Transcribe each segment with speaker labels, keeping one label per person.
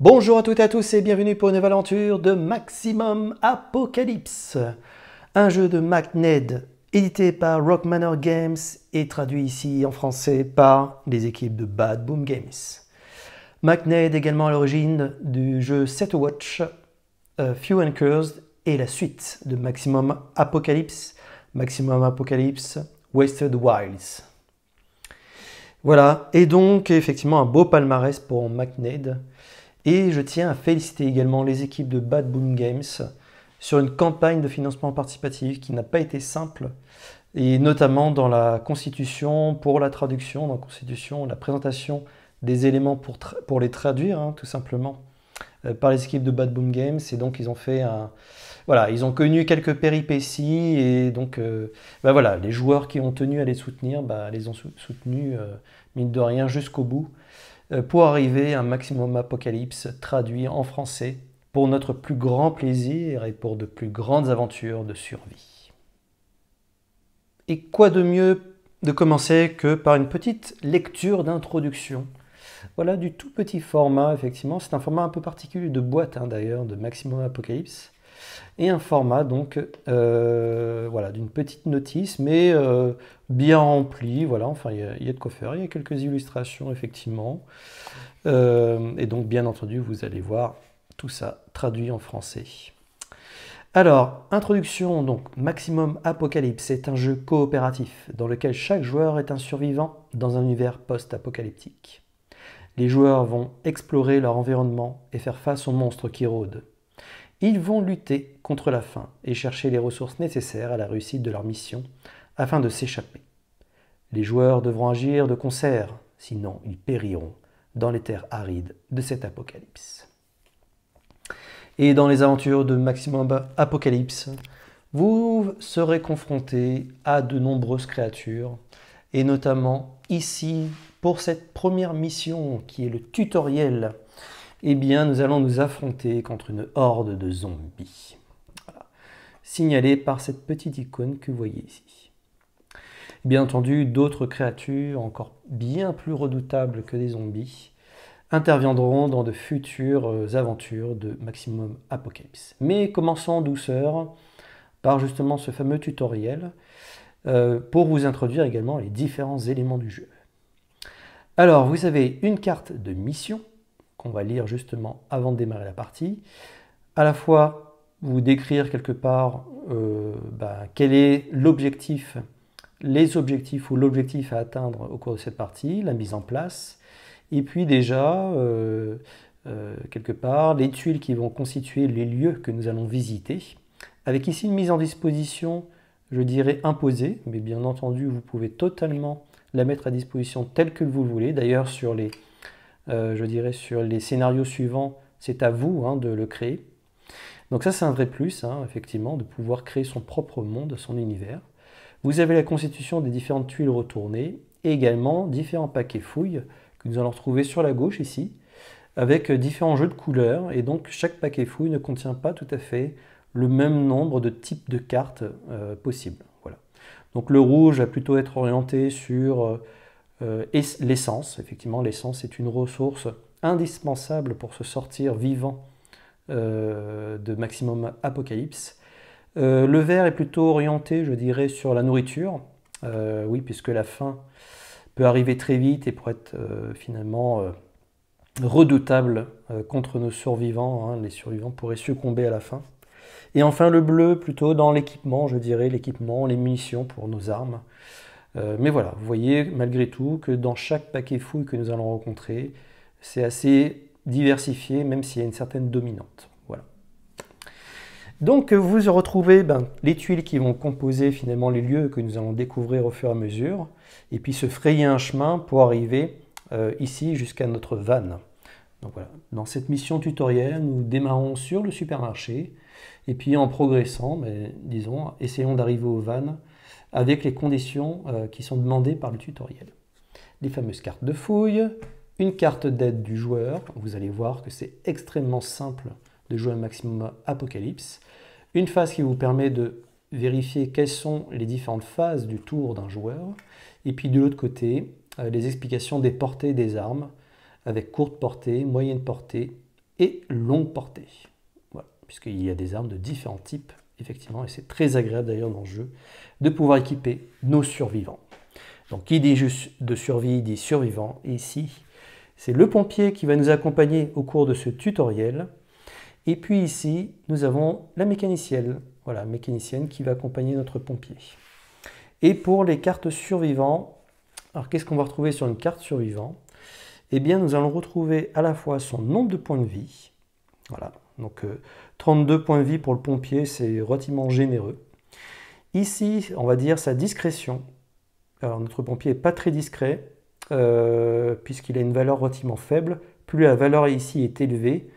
Speaker 1: Bonjour à toutes et à tous et bienvenue pour une nouvelle aventure de Maximum Apocalypse, un jeu de MacNed édité par Rock Manor Games et traduit ici en français par les équipes de Bad Boom Games. MacNed est également à l'origine du jeu Set a Watch, Few and Cursed et la suite de Maximum Apocalypse Wasted Wilds. Voilà, et donc effectivement un beau palmarès pour MacNed. Et je tiens à féliciter également les équipes de Bad Boom Games sur une campagne de financement participatif qui n'a pas été simple, et notamment dans la constitution, pour la traduction, dans la constitution, la présentation des éléments pour les traduire, tout simplement, par les équipes de Bad Boom Games. Et donc ils ont fait un... Voilà, ils ont connu quelques péripéties, et donc voilà, les joueurs qui ont tenu à les soutenir, les ont soutenus, mine de rien, jusqu'au bout, pour arriver à un Maximum Apocalypse traduit en français pour notre plus grand plaisir et pour de plus grandes aventures de survie. Et quoi de mieux de commencer que par une petite lecture d'introduction. Voilà, du tout petit format, effectivement. C'est un format un peu particulier de boîte, d'ailleurs, de Maximum Apocalypse. Et un format, donc, voilà, d'une petite notice, mais bien rempli. Voilà, enfin, il y a de quoi faire. Il y a quelques illustrations, effectivement. Et donc, bien entendu, vous allez voir tout ça traduit en français. Alors, introduction, donc, Maximum Apocalypse est un jeu coopératif dans lequel chaque joueur est un survivant dans un univers post-apocalyptique. Les joueurs vont explorer leur environnement et faire face aux monstres qui rôdent. Ils vont lutter contre la faim et chercher les ressources nécessaires à la réussite de leur mission afin de s'échapper. Les joueurs devront agir de concert, sinon ils périront dans les terres arides de cet apocalypse. Et dans les aventures de Maximum Apocalypse, vous serez confrontés à de nombreuses créatures, et notamment ici, pour cette première mission qui est le tutoriel, eh bien, nous allons nous affronter contre une horde de zombies. Voilà. Signalée par cette petite icône que vous voyez ici. Bien entendu, d'autres créatures encore bien plus redoutables que des zombies interviendront dans de futures aventures de Maximum Apocalypse. Mais commençons en douceur par justement ce fameux tutoriel pour vous introduire également les différents éléments du jeu. Alors, vous avez une carte de mission qu'on va lire justement avant de démarrer la partie. À la fois, vous décrire quelque part quel est l'objectif, les objectifs ou l'objectif à atteindre au cours de cette partie, la mise en place, et puis déjà, quelque part, les tuiles qui vont constituer les lieux que nous allons visiter, avec ici une mise en disposition, je dirais imposée, mais bien entendu, vous pouvez totalement la mettre à disposition telle que vous le voulez. D'ailleurs, sur les scénarios suivants, c'est à vous de le créer. Donc ça, c'est un vrai plus, effectivement, de pouvoir créer son propre monde, son univers. Vous avez la constitution des différentes tuiles retournées et également différents paquets fouilles que nous allons retrouver sur la gauche ici, avec différents jeux de couleurs. Et donc, chaque paquet fouille ne contient pas tout à fait le même nombre de types de cartes possibles. Voilà. Donc le rouge va plutôt être orienté sur l'essence. Effectivement, l'essence est une ressource indispensable pour se sortir vivant de Maximum Apocalypse. Le vert est plutôt orienté, je dirais, sur la nourriture. Oui, puisque la faim peut arriver très vite et pour être finalement redoutable contre nos survivants. Les survivants pourraient succomber à la faim. Et enfin le bleu, plutôt dans l'équipement, je dirais, l'équipement, les munitions pour nos armes. Mais voilà, vous voyez malgré tout que dans chaque paquet fouille que nous allons rencontrer, c'est assez diversifié, même s'il y a une certaine dominante. Voilà. Donc vous retrouvez les tuiles qui vont composer finalement les lieux que nous allons découvrir au fur et à mesure, et puis se frayer un chemin pour arriver ici jusqu'à notre van. Donc voilà, dans cette mission tutoriel, nous démarrons sur le supermarché, et puis en progressant, disons, essayons d'arriver au van avec les conditions qui sont demandées par le tutoriel. Les fameuses cartes de fouille, une carte d'aide du joueur, vous allez voir que c'est extrêmement simple de jouer un Maximum Apocalypse, une phase qui vous permet de vérifier quelles sont les différentes phases du tour d'un joueur, et puis de l'autre côté, les explications des portées des armes, avec courte portée, moyenne portée et longue portée. Voilà, puisqu'il y a des armes de différents types, effectivement, et c'est très agréable d'ailleurs dans le jeu de pouvoir équiper nos survivants. Donc qui dit juste de survie dit survivant, et ici c'est le pompier qui va nous accompagner au cours de ce tutoriel. Et puis ici nous avons la mécanicienne, voilà, mécanicienne qui va accompagner notre pompier. Et pour les cartes survivants, alors qu'est-ce qu'on va retrouver sur une carte survivant? Eh bien nous allons retrouver à la fois son nombre de points de vie, voilà, donc 32 points de vie pour le pompier, c'est relativement généreux. Ici, on va dire sa discrétion. Alors notre pompier n'est pas très discret, puisqu'il a une valeur relativement faible. Plus la valeur ici est élevée,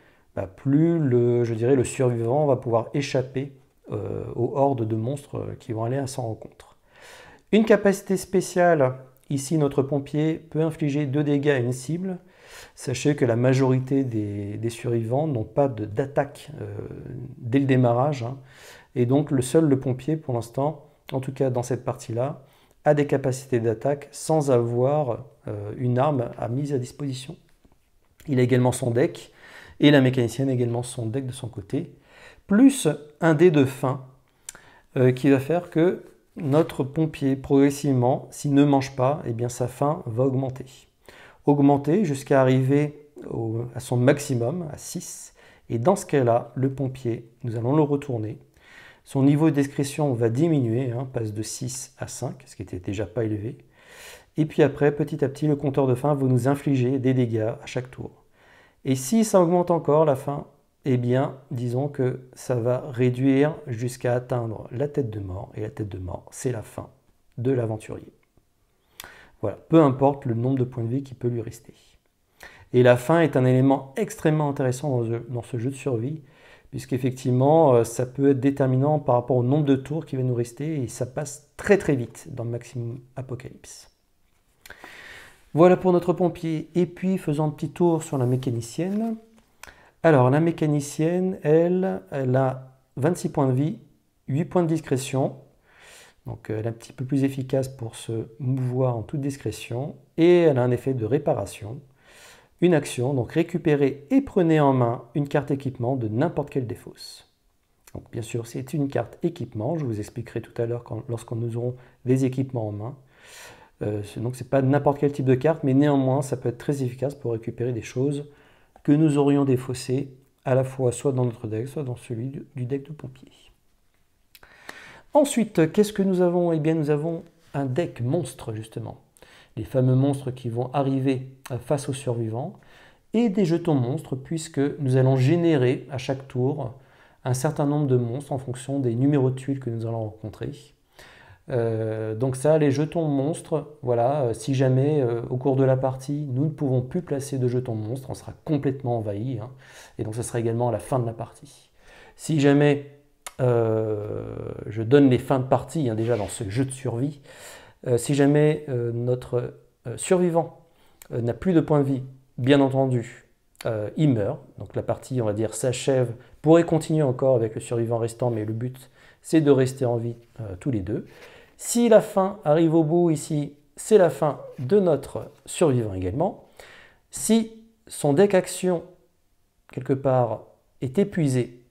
Speaker 1: plus je dirais, le survivant va pouvoir échapper aux hordes de monstres qui vont aller à son rencontre. Une capacité spéciale, ici notre pompier peut infliger 2 dégâts à une cible. Sachez que la majorité des survivants n'ont pas d'attaque dès le démarrage, hein, et donc le pompier pour l'instant, en tout cas dans cette partie-là, a des capacités d'attaque sans avoir une arme à mise à disposition. Il a également son deck, et la mécanicienne a également son deck de son côté, plus un dé de faim qui va faire que notre pompier, progressivement, s'il ne mange pas, eh bien sa faim va augmenter. Augmenter jusqu'à arriver à son maximum, à 6, et dans ce cas-là, le pompier, nous allons le retourner. Son niveau de discrétion va diminuer, hein, passe de 6 à 5, ce qui n'était déjà pas élevé. Et puis après, petit à petit, le compteur de faim va nous infliger des dégâts à chaque tour. Et si ça augmente encore la faim, eh bien, disons que ça va réduire jusqu'à atteindre la tête de mort. Et la tête de mort, c'est la fin de l'aventurier. Voilà, peu importe le nombre de points de vie qui peut lui rester. Et la faim est un élément extrêmement intéressant dans ce jeu de survie, puisqu'effectivement, ça peut être déterminant par rapport au nombre de tours qui va nous rester, et ça passe très très vite dans le Maximum Apocalypse. Voilà pour notre pompier, et puis faisons un petit tour sur la mécanicienne. Alors la mécanicienne, elle a 26 points de vie, 8 points de discrétion, donc elle est un petit peu plus efficace pour se mouvoir en toute discrétion, et elle a un effet de réparation. Une action, donc récupérez et prenez en main une carte équipement de n'importe quelle des fosses. Donc bien sûr, c'est une carte équipement, je vous expliquerai tout à l'heure lorsqu'on nous aurons des équipements en main. Donc c'est pas n'importe quel type de carte, mais néanmoins ça peut être très efficace pour récupérer des choses que nous aurions défaussées, à la fois soit dans notre deck, soit dans celui du deck de pompier. Ensuite, qu'est-ce que nous avons? Eh bien nous avons un deck monstre justement. Les fameux monstres qui vont arriver face aux survivants, et des jetons monstres, puisque nous allons générer à chaque tour un certain nombre de monstres en fonction des numéros de tuiles que nous allons rencontrer. Donc ça, les jetons monstres, voilà, si jamais au cours de la partie, nous ne pouvons plus placer de jetons monstres, on sera complètement envahi, hein, et donc ce sera également à la fin de la partie. Si jamais je donne les fins de partie, hein, déjà dans ce jeu de survie, si jamais notre survivant n'a plus de points de vie, bien entendu, il meurt. Donc la partie, on va dire, s'achève, pourrait continuer encore avec le survivant restant, mais le but, c'est de rester en vie tous les deux. Si la fin arrive au bout ici, c'est la fin de notre survivant également. Si son deck action, quelque part, est épuisé,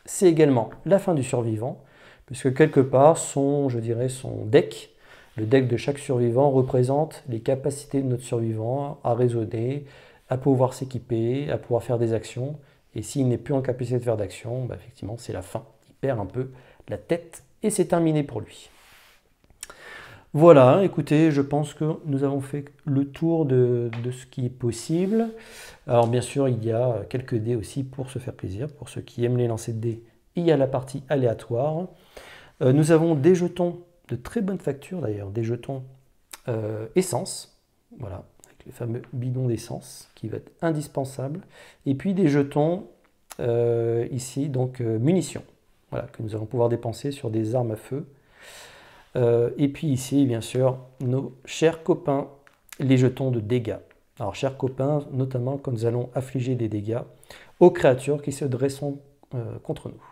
Speaker 1: c'est également la fin du survivant, puisque quelque part, je dirais, son deck, le deck de chaque survivant représente les capacités de notre survivant à raisonner, à pouvoir s'équiper, à pouvoir faire des actions. Et s'il n'est plus en capacité de faire d'action, effectivement, c'est la fin. Il perd un peu la tête et c'est terminé pour lui. Voilà, écoutez, je pense que nous avons fait le tour de ce qui est possible. Alors bien sûr, il y a quelques dés aussi pour se faire plaisir. Pour ceux qui aiment les lancers de dés, il y a la partie aléatoire. Nous avons des jetons de très bonne facture d'ailleurs, des jetons essence, voilà, avec les fameux bidons d'essence qui va être indispensable. Et puis des jetons ici, donc munitions, voilà, que nous allons pouvoir dépenser sur des armes à feu. Et puis ici, bien sûr, nos chers copains, les jetons de dégâts. Alors, chers copains, notamment quand nous allons affliger des dégâts aux créatures qui se dresseront contre nous.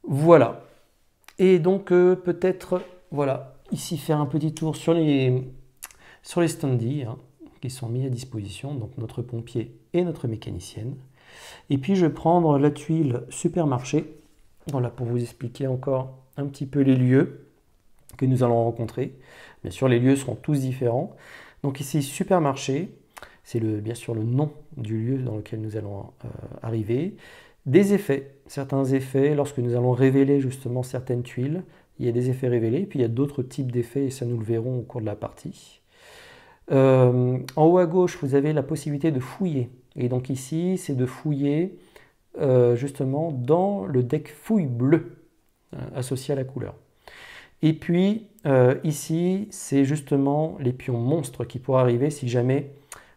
Speaker 1: Voilà. Et donc, peut-être, voilà, ici faire un petit tour sur les standees, hein, qui sont mis à disposition, donc notre pompier et notre mécanicienne. Et puis je vais prendre la tuile supermarché, voilà, pour vous expliquer encore un petit peu les lieux que nous allons rencontrer. Bien sûr, les lieux seront tous différents. Donc ici, supermarché, c'est bien sûr le nom du lieu dans lequel nous allons arriver. Des effets, certains effets, lorsque nous allons révéler justement certaines tuiles, il y a des effets révélés, puis il y a d'autres types d'effets, et ça nous le verrons au cours de la partie. En haut à gauche, vous avez la possibilité de fouiller. Et donc ici, c'est de fouiller justement dans le deck fouille bleu associé à la couleur. Et puis ici, c'est justement les pions monstres qui pourraient arriver si jamais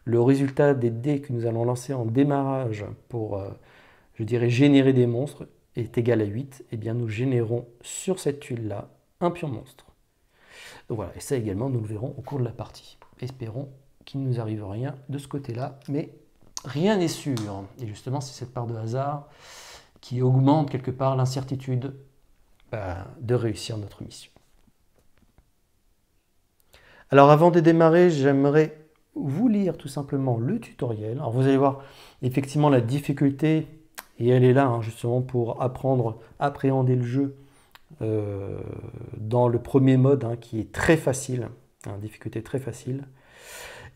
Speaker 1: le résultat des dés que nous allons lancer en démarrage pour, je dirais, générer des monstres est égal à 8. Et bien nous générons sur cette tuile-là un pion monstre. Donc voilà, et ça également, nous le verrons au cours de la partie. Espérons qu'il ne nous arrive rien de ce côté-là, mais rien n'est sûr. Et justement, c'est cette part de hasard qui augmente quelque part l'incertitude de réussir notre mission. Alors avant de démarrer, j'aimerais vous lire tout simplement le tutoriel. Alors vous allez voir effectivement la difficulté, et elle est là hein, justement pour apprendre à appréhender le jeu dans le premier mode hein, qui est très facile, hein, difficulté très facile.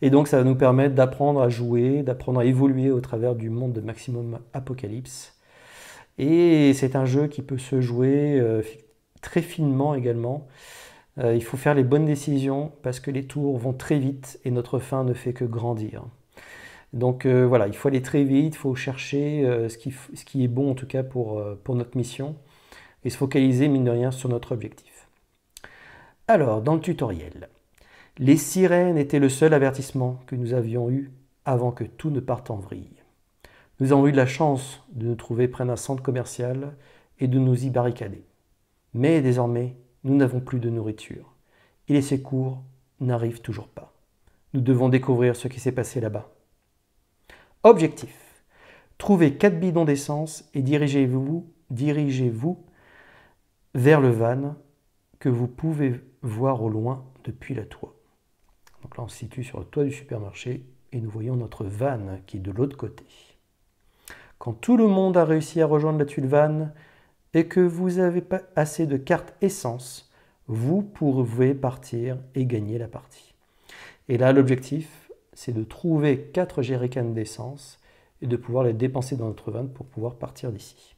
Speaker 1: Et donc ça va nous permettre d'apprendre à jouer, d'apprendre à évoluer au travers du monde de Maximum Apocalypse. Et c'est un jeu qui peut se jouer très finement également. Il faut faire les bonnes décisions parce que les tours vont très vite et notre fin ne fait que grandir. Donc voilà, il faut aller très vite, il faut chercher ce qui est bon en tout cas pour notre mission et se focaliser mine de rien sur notre objectif. Alors, dans le tutoriel, les sirènes étaient le seul avertissement que nous avions eu avant que tout ne parte en vrille. Nous avons eu de la chance de nous trouver près d'un centre commercial et de nous y barricader. Mais désormais, nous n'avons plus de nourriture et les secours n'arrivent toujours pas. Nous devons découvrir ce qui s'est passé là-bas. Objectif. Trouvez 4 bidons d'essence et dirigez-vous vers le van que vous pouvez voir au loin depuis la toit. Donc là, on se situe sur le toit du supermarché et nous voyons notre van qui est de l'autre côté. Quand tout le monde a réussi à rejoindre la tuile van et que vous n'avez pas assez de cartes essence, vous pouvez partir et gagner la partie. Et là, l'objectif, c'est de trouver 4 jerrycans d'essence et de pouvoir les dépenser dans notre van pour pouvoir partir d'ici.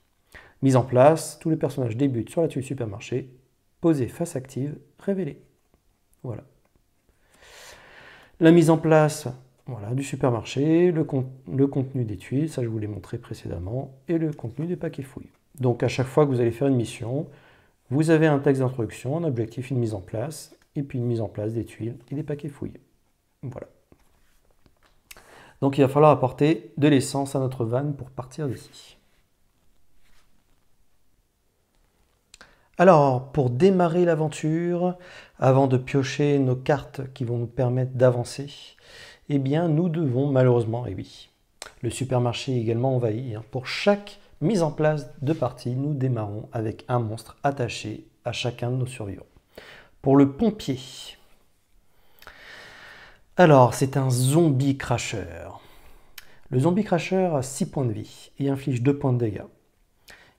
Speaker 1: Mise en place, tous les personnages débutent sur la tuile supermarché, posez face active, révélez. Voilà. La mise en place voilà, du supermarché, le contenu des tuiles, ça je vous l'ai montré précédemment, et le contenu des paquets fouilles. Donc à chaque fois que vous allez faire une mission, vous avez un texte d'introduction, un objectif, une mise en place, et puis une mise en place des tuiles et des paquets fouillés. Voilà. Donc il va falloir apporter de l'essence à notre van pour partir d'ici. Alors, pour démarrer l'aventure, avant de piocher nos cartes qui vont nous permettre d'avancer, eh bien, nous devons malheureusement, et oui, le supermarché est également envahi. Pour chaque mise en place de partie, nous démarrons avec un monstre attaché à chacun de nos survivants. Pour le pompier, alors, c'est un zombie crasheur. Le zombie crasheur a 6 points de vie et inflige 2 points de dégâts.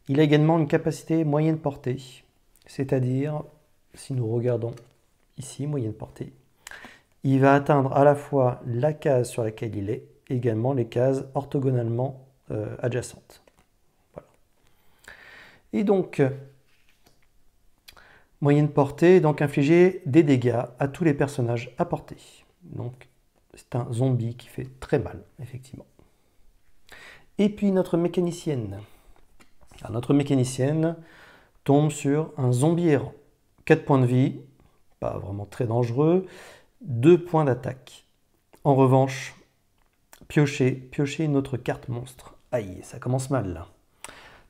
Speaker 1: Il a également une capacité moyenne portée, c'est-à-dire, si nous regardons ici, moyenne portée, il va atteindre à la fois la case sur laquelle il est, et également les cases orthogonalement adjacentes. Voilà. Et donc, moyenne portée, donc infliger des dégâts à tous les personnages à portée. Donc, c'est un zombie qui fait très mal, effectivement. Et puis, notre mécanicienne. Alors, notre mécanicienne tombe sur un zombie errant. 4 points de vie, pas vraiment très dangereux. 2 points d'attaque. En revanche, piocher une autre carte monstre. Aïe, ça commence mal là.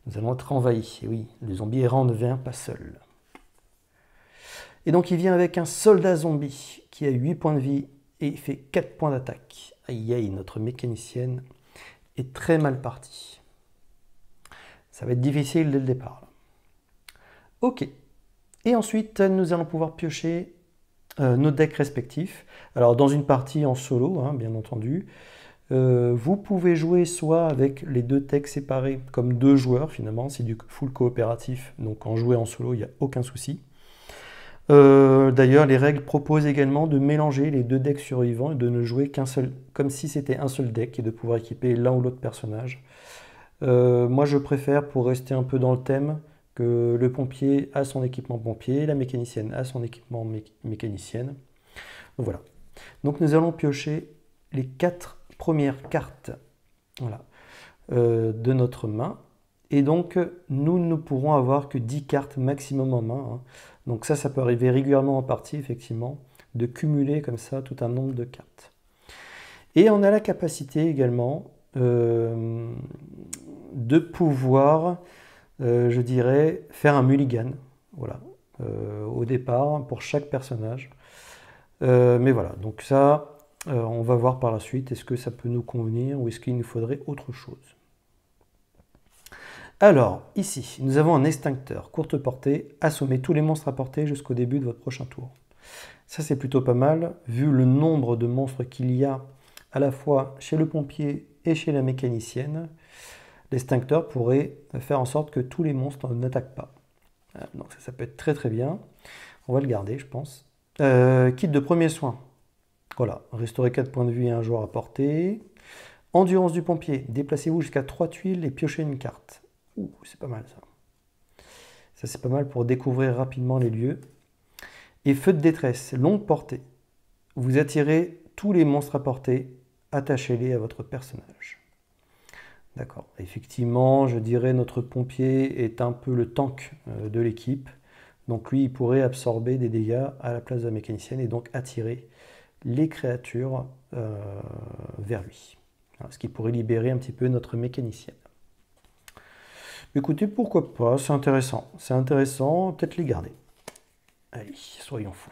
Speaker 1: Nous allons être envahis. Et oui, le zombie errant ne vient pas seul. Et donc, il vient avec un soldat zombie qui a 8 points de vie et fait 4 points d'attaque. Aïe aïe, notre mécanicienne est très mal partie. Ça va être difficile dès le départ. Là. Ok. Et ensuite, nous allons pouvoir piocher nos decks respectifs. Alors dans une partie en solo, hein, bien entendu, vous pouvez jouer soit avec les deux decks séparés comme deux joueurs finalement, c'est du full coopératif, donc en jouer en solo, il n'y a aucun souci. D'ailleurs, les règles proposent également de mélanger les deux decks survivants et de ne jouer qu'un seul, comme si c'était un seul deck et de pouvoir équiper l'un ou l'autre personnage. Moi, je préfère, pour rester un peu dans le thème, que le pompier a son équipement pompier, la mécanicienne a son équipement mécanicienne. Donc voilà. Donc nous allons piocher les 4 premières cartes, voilà, de notre main. Et donc, nous ne pourrons avoir que 10 cartes maximum en main, hein. Donc ça peut arriver régulièrement en partie, effectivement, de cumuler comme ça tout un nombre de cartes. Et on a la capacité également de pouvoir, je dirais, faire un mulligan, voilà, au départ, pour chaque personnage. Mais voilà, donc ça, on va voir par la suite, est-ce que ça peut nous convenir ou est-ce qu'il nous faudrait autre chose. Alors, ici, nous avons un extincteur, courte portée, assommer tous les monstres à portée jusqu'au début de votre prochain tour. Ça, c'est plutôt pas mal, vu le nombre de monstres qu'il y a à la fois chez le pompier et chez la mécanicienne. L'extincteur pourrait faire en sorte que tous les monstres n'attaquent pas. Donc ça peut être très très bien. On va le garder, je pense. Kit de premier soin. Voilà, restaurer 4 points de vie et un joueur à portée. Endurance du pompier, déplacez-vous jusqu'à 3 tuiles et piochez une carte. Ouh, c'est pas mal ça. Ça c'est pas mal pour découvrir rapidement les lieux. Et feu de détresse, longue portée. Vous attirez tous les monstres à portée, attachez-les à votre personnage. D'accord. Effectivement, je dirais notre pompier est un peu le tank de l'équipe. Donc lui, il pourrait absorber des dégâts à la place de la mécanicienne et donc attirer les créatures vers lui. Ce qui pourrait libérer un petit peu notre mécanicienne. Écoutez, pourquoi pas, c'est intéressant, peut-être les garder. Allez, soyons fous.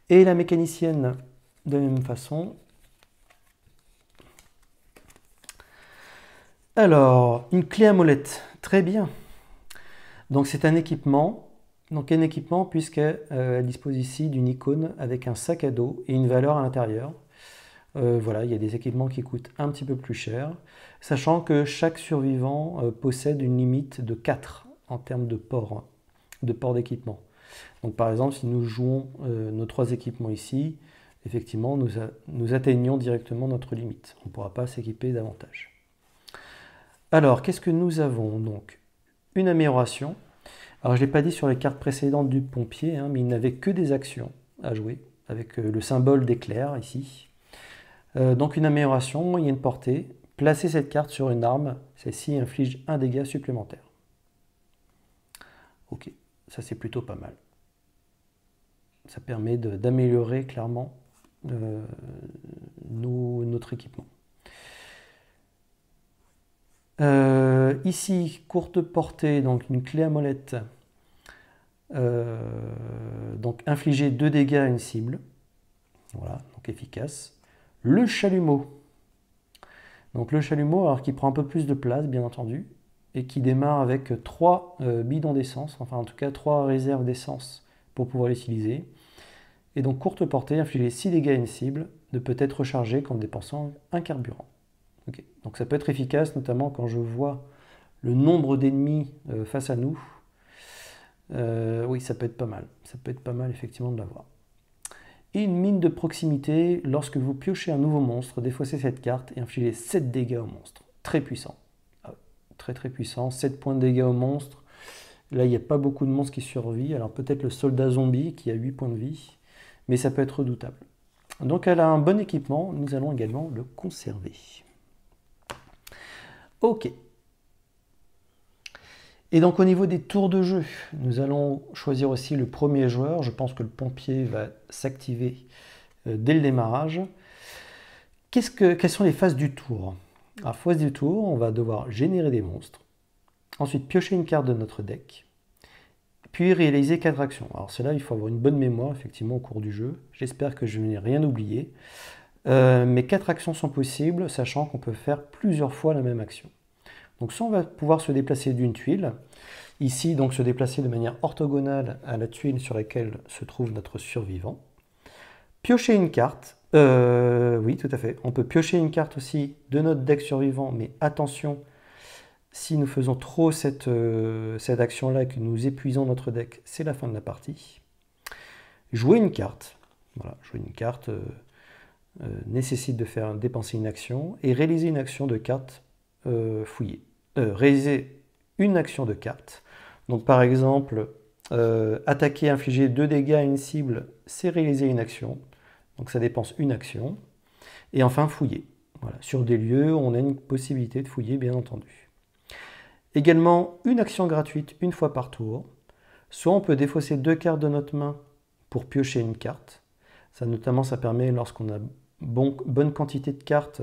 Speaker 1: Et la mécanicienne, de la même façon. Alors, une clé à molette, très bien. Donc c'est un équipement. Donc un équipement puisqu'elle dispose ici d'une icône avec un sac à dos et une valeur à l'intérieur. Voilà, il y a des équipements qui coûtent un petit peu plus cher, sachant que chaque survivant possède une limite de 4 en termes de port d'équipement. Donc par exemple, si nous jouons nos 3 équipements ici, effectivement, nous atteignons directement notre limite. On ne pourra pas s'équiper davantage. Alors, qu'est-ce que nous avons? Donc, une amélioration. Alors, je ne l'ai pas dit sur les cartes précédentes du pompier, hein, mais il n'avait que des actions à jouer, avec le symbole d'éclair ici. Donc une amélioration, moyenne portée. Placez cette carte sur une arme, celle-ci inflige un dégât supplémentaire. Ok, ça c'est plutôt pas mal. Ça permet d'améliorer clairement notre équipement. Ici, courte portée, donc une clé à molette. Donc infliger 2 dégâts à une cible. Voilà, donc efficace. Le chalumeau. Donc le chalumeau, alors qui prend un peu plus de place, bien entendu, et qui démarre avec 3 bidons d'essence, enfin en tout cas 3 réserves d'essence pour pouvoir l'utiliser. Et donc courte portée, infliger 6 dégâts à une cible, ne peut être rechargé qu'en dépensant un carburant. Okay. Donc ça peut être efficace, notamment quand je vois le nombre d'ennemis face à nous. Oui, ça peut être pas mal. Ça peut être pas mal effectivement de l'avoir. Et une mine de proximité, lorsque vous piochez un nouveau monstre, défaussez cette carte et infligez 7 dégâts au monstre. Très puissant. Très très puissant. 7 points de dégâts au monstre. Là, il n'y a pas beaucoup de monstres qui survivent. Alors peut-être le soldat zombie qui a 8 points de vie. Mais ça peut être redoutable. Donc elle a un bon équipement. Nous allons également le conserver. Ok. Et donc au niveau des tours de jeu, nous allons choisir aussi le premier joueur. Je pense que le pompier va s'activer dès le démarrage. Quelles sont les phases du tour? Alors, phase du tour, on va devoir générer des monstres, ensuite piocher une carte de notre deck, puis réaliser 4 actions. Alors cela, il faut avoir une bonne mémoire effectivement au cours du jeu. J'espère que je n'ai rien oublié. Mais 4 actions sont possibles, sachant qu'on peut faire plusieurs fois la même action. Donc soit on va pouvoir se déplacer d'une tuile. Ici, donc, se déplacer de manière orthogonale à la tuile sur laquelle se trouve notre survivant. Piocher une carte. Oui, tout à fait. On peut piocher une carte aussi de notre deck survivant, mais attention, si nous faisons trop cette action-là et que nous épuisons notre deck, c'est la fin de la partie. Jouer une carte. Voilà, jouer une carte nécessite de faire dépenser une action et réaliser une action de carte fouillée. Réaliser une action de carte. Donc par exemple, attaquer, infliger 2 dégâts à une cible, c'est réaliser une action. Donc ça dépense une action. Et enfin fouiller. Voilà. Sur des lieux, on a une possibilité de fouiller, bien entendu. Également, une action gratuite une fois par tour. Soit on peut défausser 2 cartes de notre main pour piocher une carte. Ça notamment, ça permet, lorsqu'on a bonne quantité de cartes,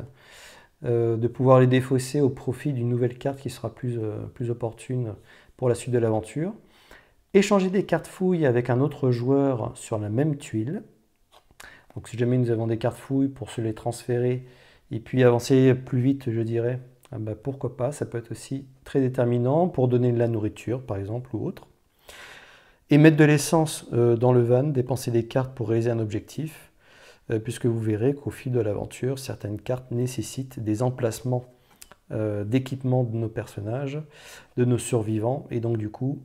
Speaker 1: de pouvoir les défausser au profit d'une nouvelle carte qui sera plus opportune pour la suite de l'aventure. Échanger des cartes fouilles avec un autre joueur sur la même tuile. Donc si jamais nous avons des cartes fouilles pour se les transférer et puis avancer plus vite, je dirais, pourquoi pas, ça peut être aussi très déterminant pour donner de la nourriture par exemple ou autre. Et mettre de l'essence dans le van, dépenser des cartes pour réaliser un objectif, puisque vous verrez qu'au fil de l'aventure, certaines cartes nécessitent des emplacements d'équipement de nos personnages, de nos survivants, et donc du coup,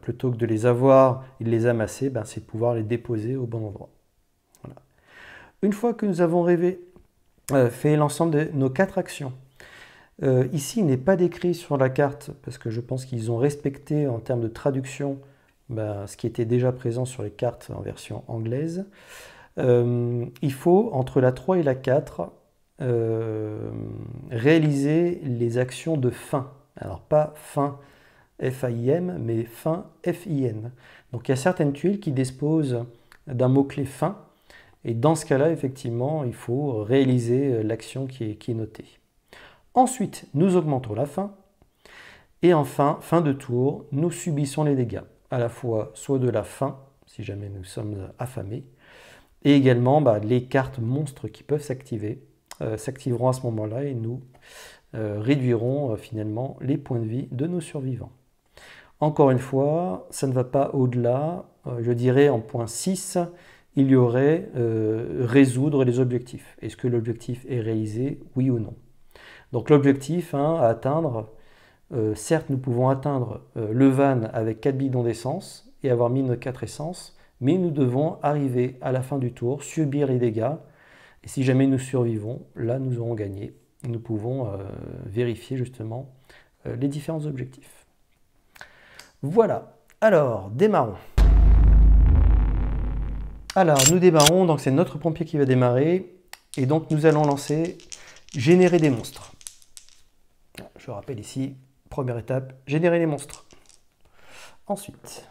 Speaker 1: plutôt que de les avoir et de les amasser, c'est de pouvoir les déposer au bon endroit. Voilà. Une fois que nous avons fait l'ensemble de nos 4 actions, ici, il n'est pas décrit sur la carte, parce que je pense qu'ils ont respecté en termes de traduction ce qui était déjà présent sur les cartes en version anglaise. Il faut, entre la 3 et la 4, réaliser les actions de fin. Alors pas fin F-A-I-M, mais fin F-I-N. Donc il y a certaines tuiles qui disposent d'un mot-clé fin, et dans ce cas-là, effectivement, il faut réaliser l'action qui est notée. Ensuite, nous augmentons la faim. Et enfin, fin de tour, nous subissons les dégâts. À la fois soit de la faim, si jamais nous sommes affamés, et également les cartes monstres qui peuvent s'activer, s'activeront à ce moment-là et nous réduirons finalement les points de vie de nos survivants. Encore une fois, ça ne va pas au-delà. Je dirais en point 6, il y aurait résoudre les objectifs. Est-ce que l'objectif est réalisé, oui ou non? Donc l'objectif à atteindre, certes nous pouvons atteindre le van avec 4 bidons d'essence et avoir mis nos 4 essences, mais nous devons arriver à la fin du tour, subir les dégâts, et si jamais nous survivons, là nous aurons gagné. Nous pouvons vérifier justement les différents objectifs. Voilà, alors démarrons. Alors nous démarrons, donc c'est notre pompier qui va démarrer, et donc nous allons lancer générer des monstres. Je rappelle ici, première étape, générer les monstres. Ensuite,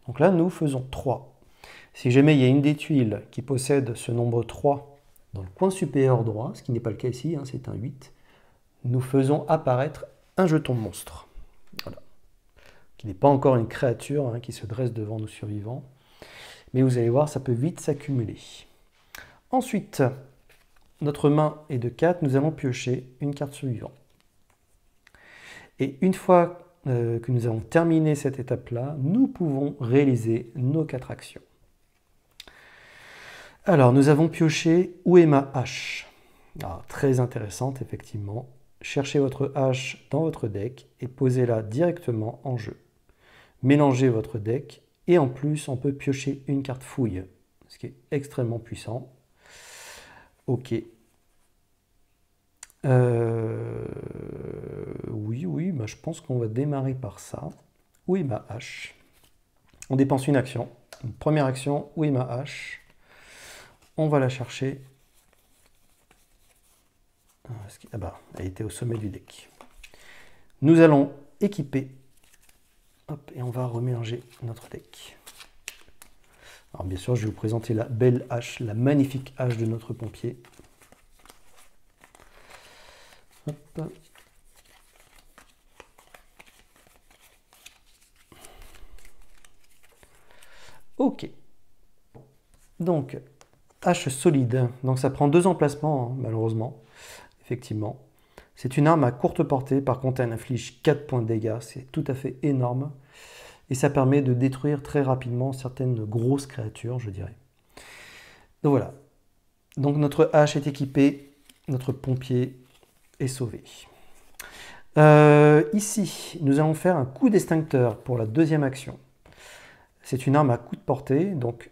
Speaker 1: donc là nous faisons 3. Si jamais il y a une des tuiles qui possède ce nombre 3 dans le coin supérieur droit, ce qui n'est pas le cas ici, c'est un 8, nous faisons apparaître un jeton monstre. Voilà. Qui n'est pas encore une créature qui se dresse devant nos survivants. Mais vous allez voir, ça peut vite s'accumuler. Ensuite, notre main est de 4, nous allons piocher une carte survivante. Et une fois que nous avons terminé cette étape-là, nous pouvons réaliser nos 4 actions. Alors, nous avons pioché où est ma hache? Alors, très intéressante, effectivement. Cherchez votre hache dans votre deck et posez-la directement en jeu. Mélangez votre deck et en plus, on peut piocher une carte fouille, ce qui est extrêmement puissant. Ok. Oui, je pense qu'on va démarrer par ça. Où est ma hache? On dépense une action. Une première action, où est ma hache? On va la chercher. Elle était au sommet du deck. Nous allons équiper. Hop, et on va remélanger notre deck. Alors bien sûr, je vais vous présenter la belle hache, la magnifique hache de notre pompier. Hop. Ok. Donc, hache solide. Donc ça prend 2 emplacements, malheureusement. Effectivement. C'est une arme à courte portée, par contre elle inflige 4 points de dégâts, c'est tout à fait énorme. Et ça permet de détruire très rapidement certaines grosses créatures, je dirais. Donc voilà. Donc notre hache est équipée, notre pompier est sauvé. Ici, nous allons faire un coup d'extincteur pour la deuxième action. C'est une arme à coup de portée, donc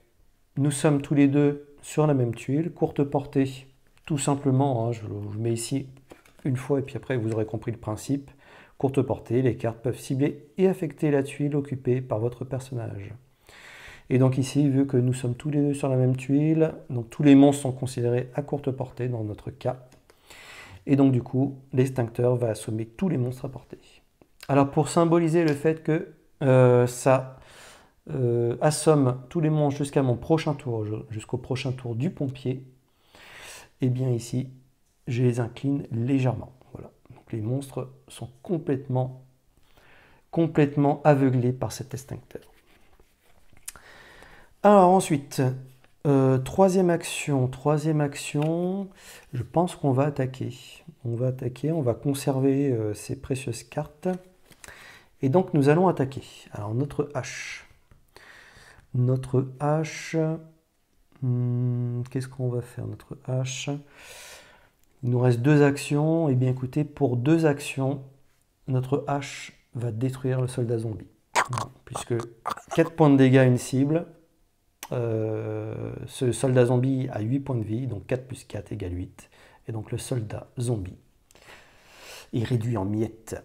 Speaker 1: nous sommes tous les deux sur la même tuile. Courte portée, tout simplement, hein, je vous mets ici une fois et puis après vous aurez compris le principe. Courte portée, les cartes peuvent cibler et affecter la tuile occupée par votre personnage. Et donc ici, vu que nous sommes tous les deux sur la même tuile, donc tous les monstres sont considérés à courte portée dans notre cas. Et donc du coup, l'extincteur va assommer tous les monstres à portée. Alors pour symboliser le fait que ça assomme tous les monstres jusqu'à mon prochain tour, jusqu'au prochain tour du pompier, et bien ici, je les incline légèrement. Voilà. Donc les monstres sont complètement aveuglés par cet extincteur. Alors ensuite, troisième action, je pense qu'on va attaquer. On va conserver ces précieuses cartes. Et donc nous allons attaquer. Alors notre hache. Qu'est-ce qu'on va faire notre hache? Il nous reste 2 actions. Et bien écoutez, pour 2 actions, notre hache va détruire le soldat zombie. Puisque 4 points de dégâts à une cible. Ce soldat zombie a 8 points de vie, donc 4 plus 4 égale 8. Et donc le soldat zombie est réduit en miettes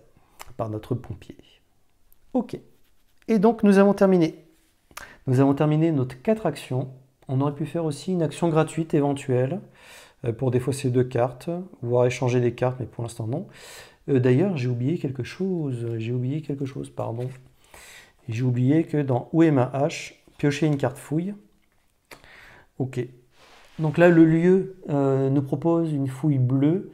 Speaker 1: par notre pompier. Ok. Et donc nous avons terminé. Nous avons terminé notre 4 actions. On aurait pu faire aussi une action gratuite éventuelle pour défausser 2 cartes, voire échanger des cartes, mais pour l'instant non. D'ailleurs, j'ai oublié quelque chose, pardon. J'ai oublié que dans Où est ma hache, piocher une carte fouille. Ok. Donc là, le lieu nous propose une fouille bleue.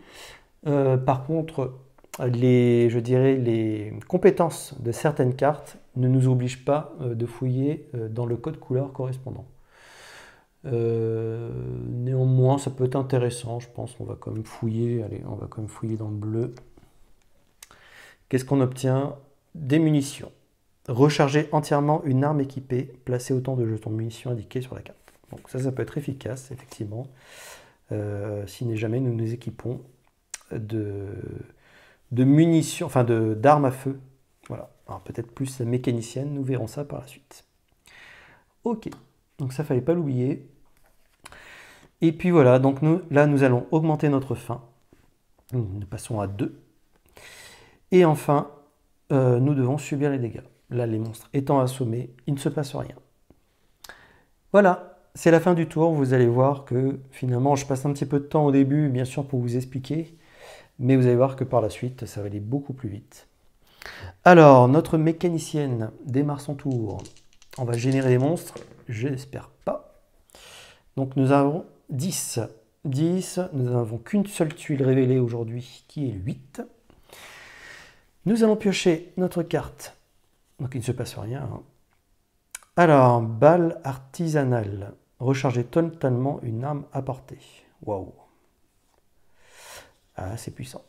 Speaker 1: Par contre, les compétences de certaines cartes ne nous obligent pas de fouiller dans le code couleur correspondant. Néanmoins, ça peut être intéressant, je pense. On va quand même fouiller. Allez, on va quand même fouiller dans le bleu. Qu'est-ce qu'on obtient? Des munitions. Recharger entièrement une arme équipée, placer autant de jetons de munitions indiqués sur la carte. Donc ça peut être efficace, effectivement, si jamais nous nous équipons de munitions, enfin d'armes à feu. Voilà. Alors peut-être plus mécanicienne, nous verrons ça par la suite. Ok, donc ça fallait pas l'oublier. Et puis voilà, donc nous allons augmenter notre faim. Nous passons à 2. Et enfin, nous devons subir les dégâts. Là, les monstres étant assommés, il ne se passe rien. Voilà, c'est la fin du tour. Vous allez voir que finalement, je passe un petit peu de temps au début, bien sûr, pour vous expliquer. Mais vous allez voir que par la suite, ça va aller beaucoup plus vite. Alors, notre mécanicienne démarre son tour. On va générer des monstres. Je n'espère pas. Donc, nous avons 10. 10. Nous n'avons qu'une seule tuile révélée aujourd'hui, qui est 8. Nous allons piocher notre carte. Donc, il ne se passe rien. Hein. Alors, balle artisanale. Recharger totalement une arme à portée. Waouh. Ah, c'est puissant.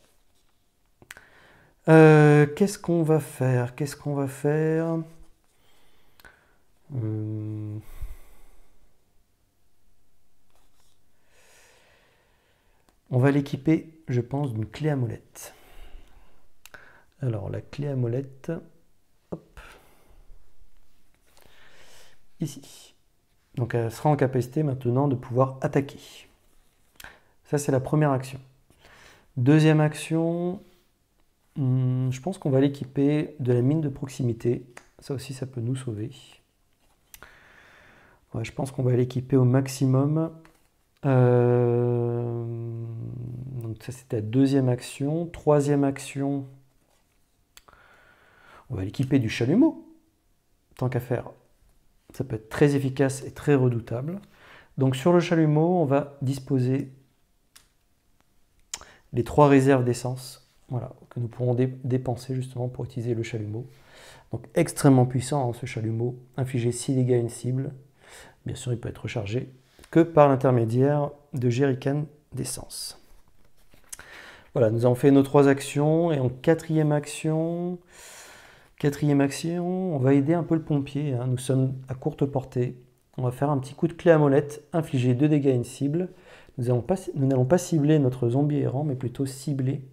Speaker 1: Qu'est-ce qu'on va faire? On va l'équiper, je pense, d'une clé à molette. Alors, la clé à molette, hop, ici. Donc, elle sera en capacité maintenant de pouvoir attaquer. Ça, c'est la première action. Deuxième action, je pense qu'on va l'équiper de la mine de proximité. Ça aussi, ça peut nous sauver. Ouais, je pense qu'on va l'équiper au maximum. Donc ça, c'était la deuxième action. Troisième action, on va l'équiper du chalumeau. Tant qu'à faire, ça peut être très efficace et très redoutable. Donc sur le chalumeau, on va disposer les 3 réserves d'essence, voilà, que nous pourrons dépenser justement pour utiliser le chalumeau. Donc extrêmement puissant, hein, ce chalumeau, infliger 6 dégâts à une cible. Bien sûr, il peut être rechargé que par l'intermédiaire de jerrycans d'essence. Voilà, nous avons fait nos 3 actions et en quatrième action, on va aider un peu le pompier, hein. Nous sommes à courte portée. On va faire un petit coup de clé à molette, infliger 2 dégâts à une cible. Nous n'allons pas cibler notre zombie errant, mais plutôt cibler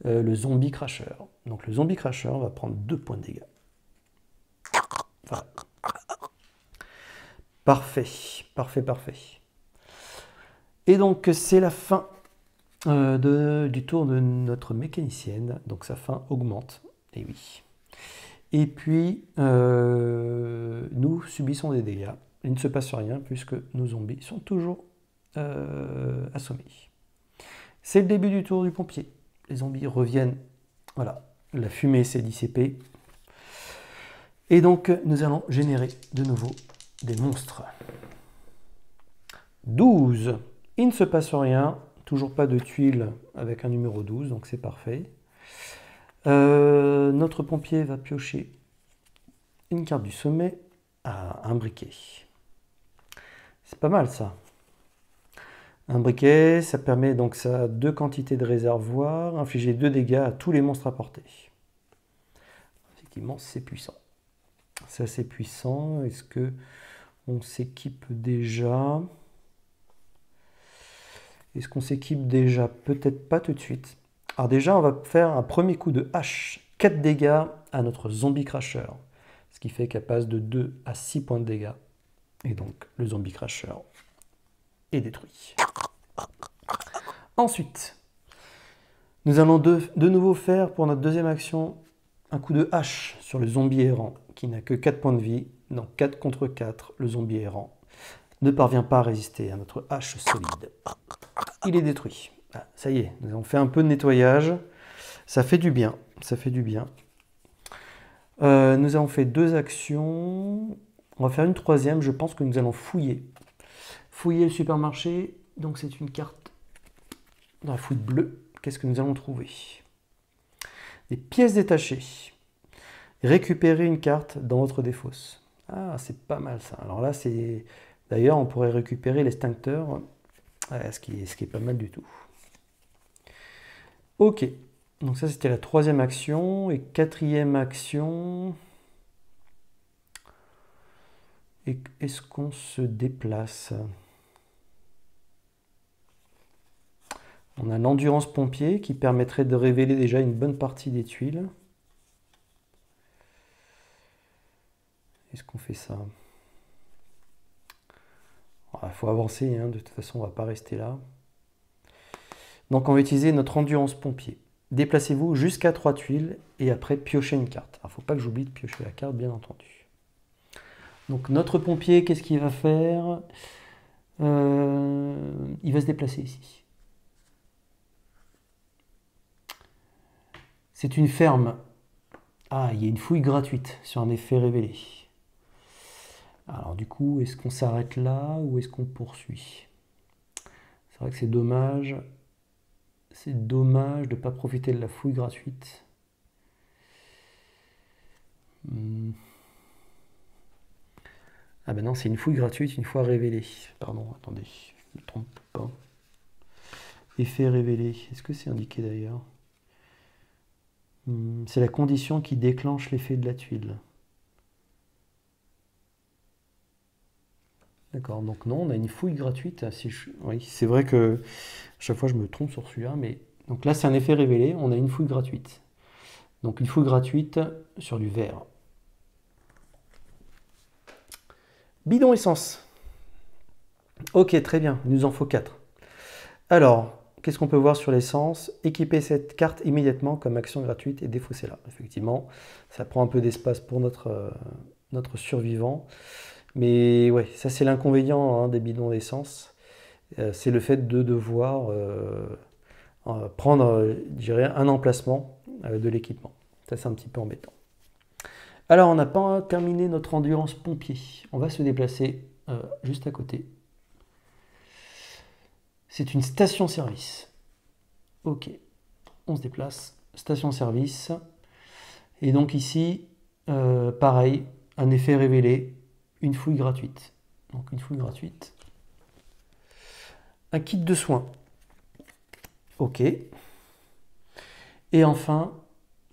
Speaker 1: le zombie crasher. Donc le zombie crasher va prendre 2 points de dégâts. Voilà. Parfait, parfait, parfait. Et donc c'est la fin du tour de notre mécanicienne. Donc sa fin augmente, et oui. Et puis nous subissons des dégâts. Il ne se passe rien puisque nos zombies sont toujours assommés. C'est le début du tour du pompier. Les zombies reviennent. Voilà, la fumée s'est dissipée. Et donc, nous allons générer de nouveau des monstres. 12. Il ne se passe rien. Toujours pas de tuiles avec un numéro 12, donc c'est parfait. Notre pompier va piocher une carte du sommet à un briquet. C'est pas mal ça. Un briquet, ça permet donc ça a 2 quantités de réservoir, infliger 2 dégâts à tous les monstres à portée. Effectivement, c'est puissant. C'est assez puissant. Est-ce que on s'équipe déjà? Est-ce qu'on s'équipe déjà? Peut-être pas tout de suite. Alors déjà, on va faire un premier coup de hache. 4 dégâts à notre zombie crasher. Ce qui fait qu'elle passe de 2 à 6 points de dégâts. Et donc, le zombie crasher est détruit. Ensuite, nous allons de nouveau faire pour notre deuxième action un coup de hache sur le zombie errant qui n'a que 4 points de vie. Donc 4 contre 4, le zombie errant ne parvient pas à résister à notre hache solide. Il est détruit. Ah, ça y est, nous avons fait un peu de nettoyage. Ça fait du bien. Ça fait du bien. Nous avons fait 2 actions. On va faire une troisième. Je pense que nous allons fouiller. Fouiller le supermarché. Donc c'est une carte dans la fouille bleue. Qu'est-ce que nous allons trouver? Des pièces détachées. Récupérer une carte dans votre défausse. Ah, c'est pas mal ça. Alors là, c'est... D'ailleurs, on pourrait récupérer l'extincteur, ce qui est pas mal du tout. Ok. Donc ça, c'était la troisième action. Et quatrième action... Est-ce qu'on se déplace? On a l'endurance pompier qui permettrait de révéler déjà une bonne partie des tuiles. Est-ce qu'on fait ça? Il faut avancer, hein. De toute façon on ne va pas rester là. Donc on va utiliser notre endurance pompier. Déplacez-vous jusqu'à 3 tuiles et après piochez une carte. Il ne faut pas que j'oublie de piocher la carte, bien entendu. Donc notre pompier, qu'est-ce qu'il va faire? Il va se déplacer ici. C'est une ferme. Ah, il y a une fouille gratuite sur un effet révélé. Alors du coup, est-ce qu'on s'arrête là ou est-ce qu'on poursuit? C'est vrai que c'est dommage. C'est dommage de ne pas profiter de la fouille gratuite. Ah ben non, c'est une fouille gratuite une fois révélée. Pardon, attendez, je ne me trompe pas. Effet révélé, est-ce que c'est indiqué d'ailleurs? C'est la condition qui déclenche l'effet de la tuile. D'accord, donc non, on a une fouille gratuite. Oui, c'est vrai que à chaque fois je me trompe sur celui-là, mais donc là c'est un effet révélé, on a une fouille gratuite. Donc une fouille gratuite sur du verre. Bidon essence. Ok, très bien, il nous en faut 4. Alors, qu'est-ce qu'on peut voir sur l'essence? Équiper cette carte immédiatement comme action gratuite et défausser-la. Effectivement, ça prend un peu d'espace pour notre survivant. Mais ouais, ça c'est l'inconvénient, hein, des bidons d'essence. C'est le fait de devoir prendre, je dirais, un emplacement de l'équipement. Ça c'est un petit peu embêtant. Alors on n'a pas terminé notre endurance pompier. On va se déplacer juste à côté. C'est une station-service. Ok, on se déplace. Station-service. Et donc ici, pareil, un effet révélé, une fouille gratuite. Donc une fouille gratuite. Un kit de soins. Ok. Et enfin,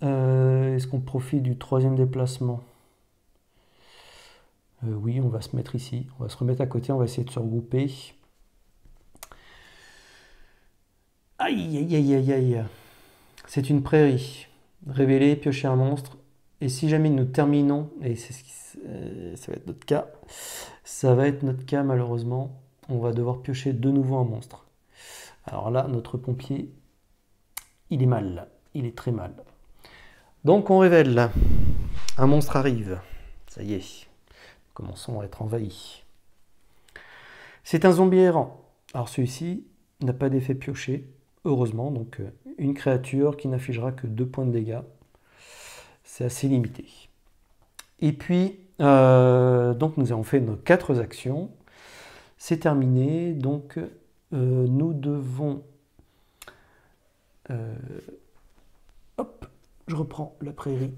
Speaker 1: est-ce qu'on profite du troisième déplacement? Oui, on va se mettre ici. On va se remettre à côté, on va essayer de se regrouper. Aïe, aïe, aïe, aïe, aïe. C'est une prairie. Révéler, piocher un monstre. Et si jamais nous terminons, et ça va être notre cas, ça va être notre cas malheureusement, on va devoir piocher de nouveau un monstre. Alors là, notre pompier, il est mal. Il est très mal. Donc on révèle. Un monstre arrive. Ça y est. Commençons à être envahis. C'est un zombie errant. Alors celui-ci n'a pas d'effet pioché, heureusement. Donc une créature qui n'affichera que 2 points de dégâts. C'est assez limité. Et puis, donc nous avons fait nos 4 actions. C'est terminé. Donc nous devons... hop, je reprends la prairie.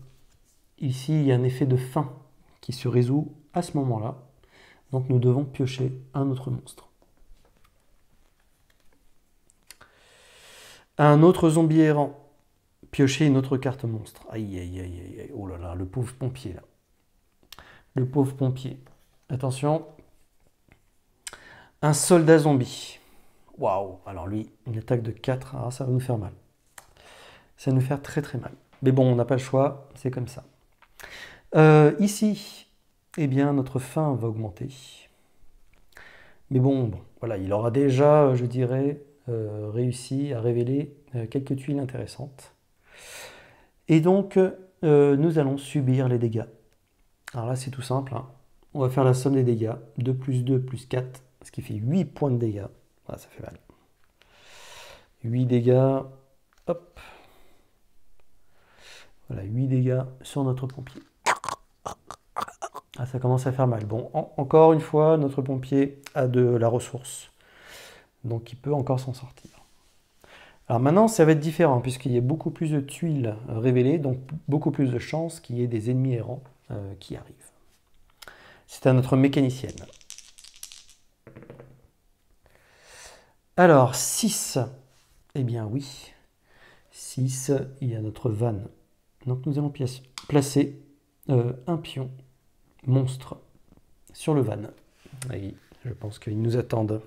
Speaker 1: Ici, il y a un effet de fin qui se résout à ce moment-là. Donc nous devons piocher un autre monstre. Un autre zombie errant. Piocher une autre carte monstre. Aïe, aïe, aïe, aïe, aïe. Oh là là, le pauvre pompier là. Le pauvre pompier. Attention. Un soldat zombie. Waouh. Alors lui, une attaque de 4. Ah, ça va nous faire mal. Ça va nous faire très très mal. Mais bon, on n'a pas le choix. C'est comme ça. Ici, eh bien, notre faim va augmenter. Mais bon, voilà, il aura déjà, je dirais, réussi à révéler quelques tuiles intéressantes. Et donc, nous allons subir les dégâts. Alors là, c'est tout simple, hein. On va faire la somme des dégâts. 2 plus 2 plus 4, ce qui fait 8 points de dégâts. Voilà, ça fait mal. 8 dégâts. Hop. Voilà, 8 dégâts sur notre pompier. Ah, ça commence à faire mal. Bon, encore une fois, notre pompier a de la ressource. Donc, il peut encore s'en sortir. Alors maintenant, ça va être différent, puisqu'il y a beaucoup plus de tuiles révélées, donc beaucoup plus de chances qu'il y ait des ennemis errants qui arrivent. C'est à notre mécanicienne. Alors, 6. Eh bien oui. 6, il y a notre vanne. Donc nous allons placer un pion monstre sur le van. Oui, je pense qu'ils nous attendent.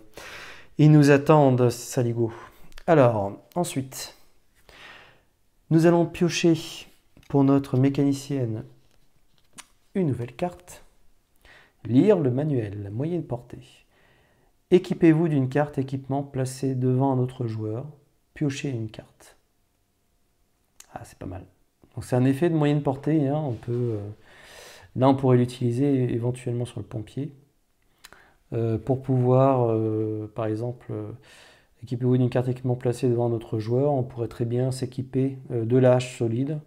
Speaker 1: Ils nous attendent, saligots. Alors, ensuite, nous allons piocher pour notre mécanicienne une nouvelle carte. Lire le manuel, moyenne portée. Équipez-vous d'une carte équipement placée devant un autre joueur. Piochez une carte. Ah, c'est pas mal. Donc c'est un effet de moyenne portée, hein. Là, on pourrait l'utiliser éventuellement sur le pompier. Pour pouvoir, par exemple, équipez-vous d'une carte équipement placée devant un autre joueur. On pourrait très bien s'équiper de la hache solide.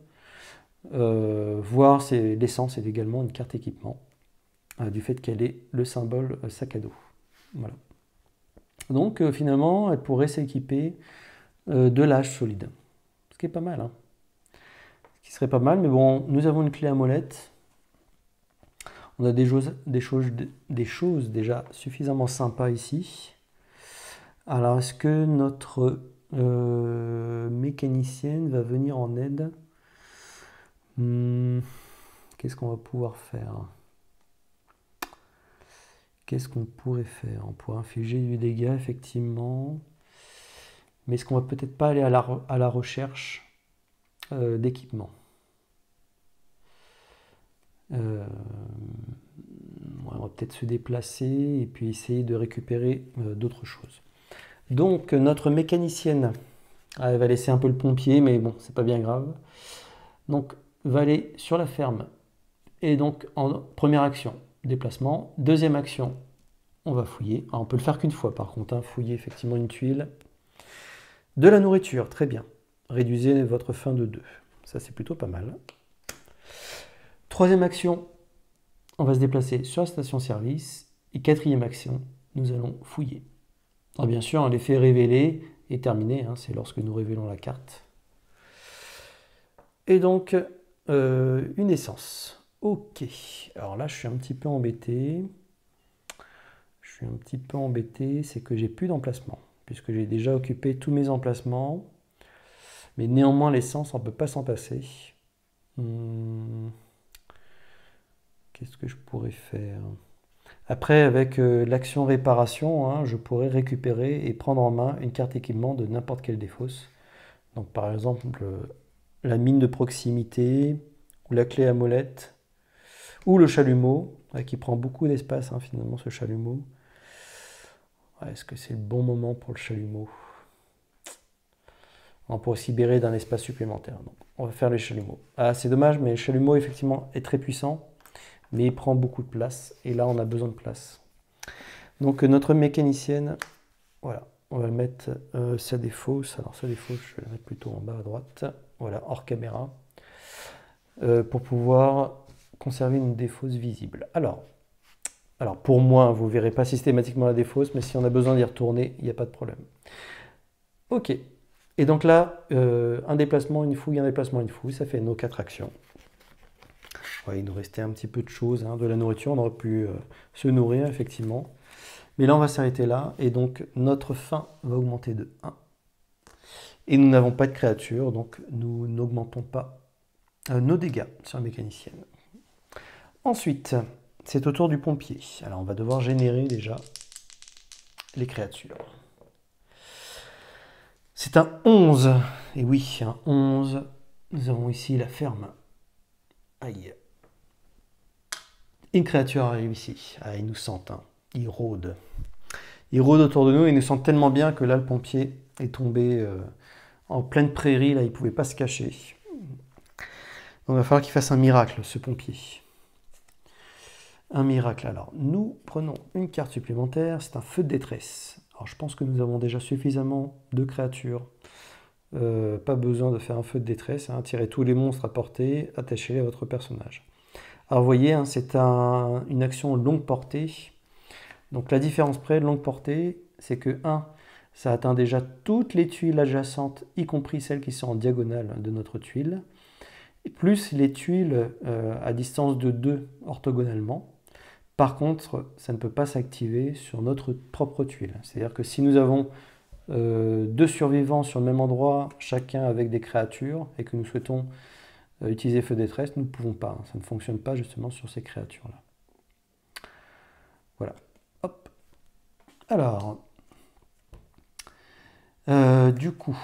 Speaker 1: Voire l'essence est également une carte équipement, du fait qu'elle est le symbole sac à dos. Voilà. Donc finalement, elle pourrait s'équiper de la hache solide. Ce qui est pas mal, hein. Ce qui serait pas mal, mais bon, nous avons une clé à molette. On a des choses déjà suffisamment sympas ici. Alors, est-ce que notre mécanicienne va venir en aide? Qu'est-ce qu'on va pouvoir faire? Qu'est-ce qu'on pourrait faire? On pourrait infliger du dégât, effectivement. Mais est-ce qu'on va peut-être pas aller à la recherche d'équipement? On va peut-être se déplacer et puis essayer de récupérer d'autres choses. Donc notre mécanicienne, elle va laisser un peu le pompier, mais bon, c'est pas bien grave. Donc va aller sur la ferme. Et donc en première action, déplacement. Deuxième action, on va fouiller. Alors, on peut le faire qu'une fois par contre, hein, fouiller effectivement une tuile. De la nourriture, très bien. Réduisez votre faim de 2. Ça c'est plutôt pas mal. Troisième action, on va se déplacer sur la station-service. Et quatrième action, nous allons fouiller. Alors bien sûr, l'effet révélé est terminé, hein, c'est lorsque nous révélons la carte. Et donc, une essence. Ok, alors là je suis un petit peu embêté. C'est que j'ai plus d'emplacement, puisque j'ai déjà occupé tous mes emplacements. Mais néanmoins, l'essence, on ne peut pas s'en passer. Qu'est-ce que je pourrais faire? Après, avec l'action réparation, hein, je pourrais récupérer et prendre en main une carte équipement de n'importe quelle défausse. Donc par exemple, la mine de proximité, ou la clé à molette, ou le chalumeau, qui prend beaucoup d'espace, hein, finalement, ce chalumeau. Ouais, est-ce que c'est le bon moment pour le chalumeau? On pourrait se libérer d'un espace supplémentaire. Donc, on va faire les chalumeaux. Ah, c'est dommage, mais le chalumeau, effectivement, est très puissant, mais il prend beaucoup de place. Et là, on a besoin de place. Donc, notre mécanicienne, voilà, on va le mettre sa défausse. Alors, sa défausse, je vais la mettre plutôt en bas à droite. Voilà, hors caméra. Pour pouvoir conserver une défausse visible. Alors pour moi, vous ne verrez pas systématiquement la défausse, mais si on a besoin d'y retourner, il n'y a pas de problème. Ok. Et donc là, un déplacement, une fouille, un déplacement, une fouille, ça fait nos 4 actions. Ouais, il nous restait un petit peu de choses, hein, de la nourriture, on aurait pu se nourrir, effectivement. Mais là, on va s'arrêter là, et donc notre faim va augmenter de 1. Et nous n'avons pas de créature, donc nous n'augmentons pas nos dégâts sur la mécanicienne. Ensuite, c'est au tour du pompier. Alors, on va devoir générer déjà les créatures. C'est un 11. Et oui, un 11. Nous avons ici la ferme. Aïe. Une créature arrive ici. Ah, ils nous sentent. Hein. Ils rôdent. Ils rôdent autour de nous. Ils nous sentent tellement bien que là, le pompier est tombé en pleine prairie. Là, il ne pouvait pas se cacher. Donc, il va falloir qu'il fasse un miracle, ce pompier. Un miracle. Alors, nous prenons une carte supplémentaire. C'est un feu de détresse. Alors, je pense que nous avons déjà suffisamment de créatures. Pas besoin de faire un feu de détresse. Hein. Tirez tous les monstres à portée. Attachez-les à votre personnage. Alors, vous voyez, hein, c'est une action longue portée. Donc, la différence près, longue portée, c'est que 1, ça atteint déjà toutes les tuiles adjacentes, y compris celles qui sont en diagonale de notre tuile, plus les tuiles à distance de 2 orthogonalement. Par contre, ça ne peut pas s'activer sur notre propre tuile. C'est-à-dire que si nous avons 2 survivants sur le même endroit, chacun avec des créatures, et que nous souhaitons utiliser feu de détresse, nous ne pouvons pas. Ça ne fonctionne pas justement sur ces créatures-là. Voilà. Hop. Alors, du coup.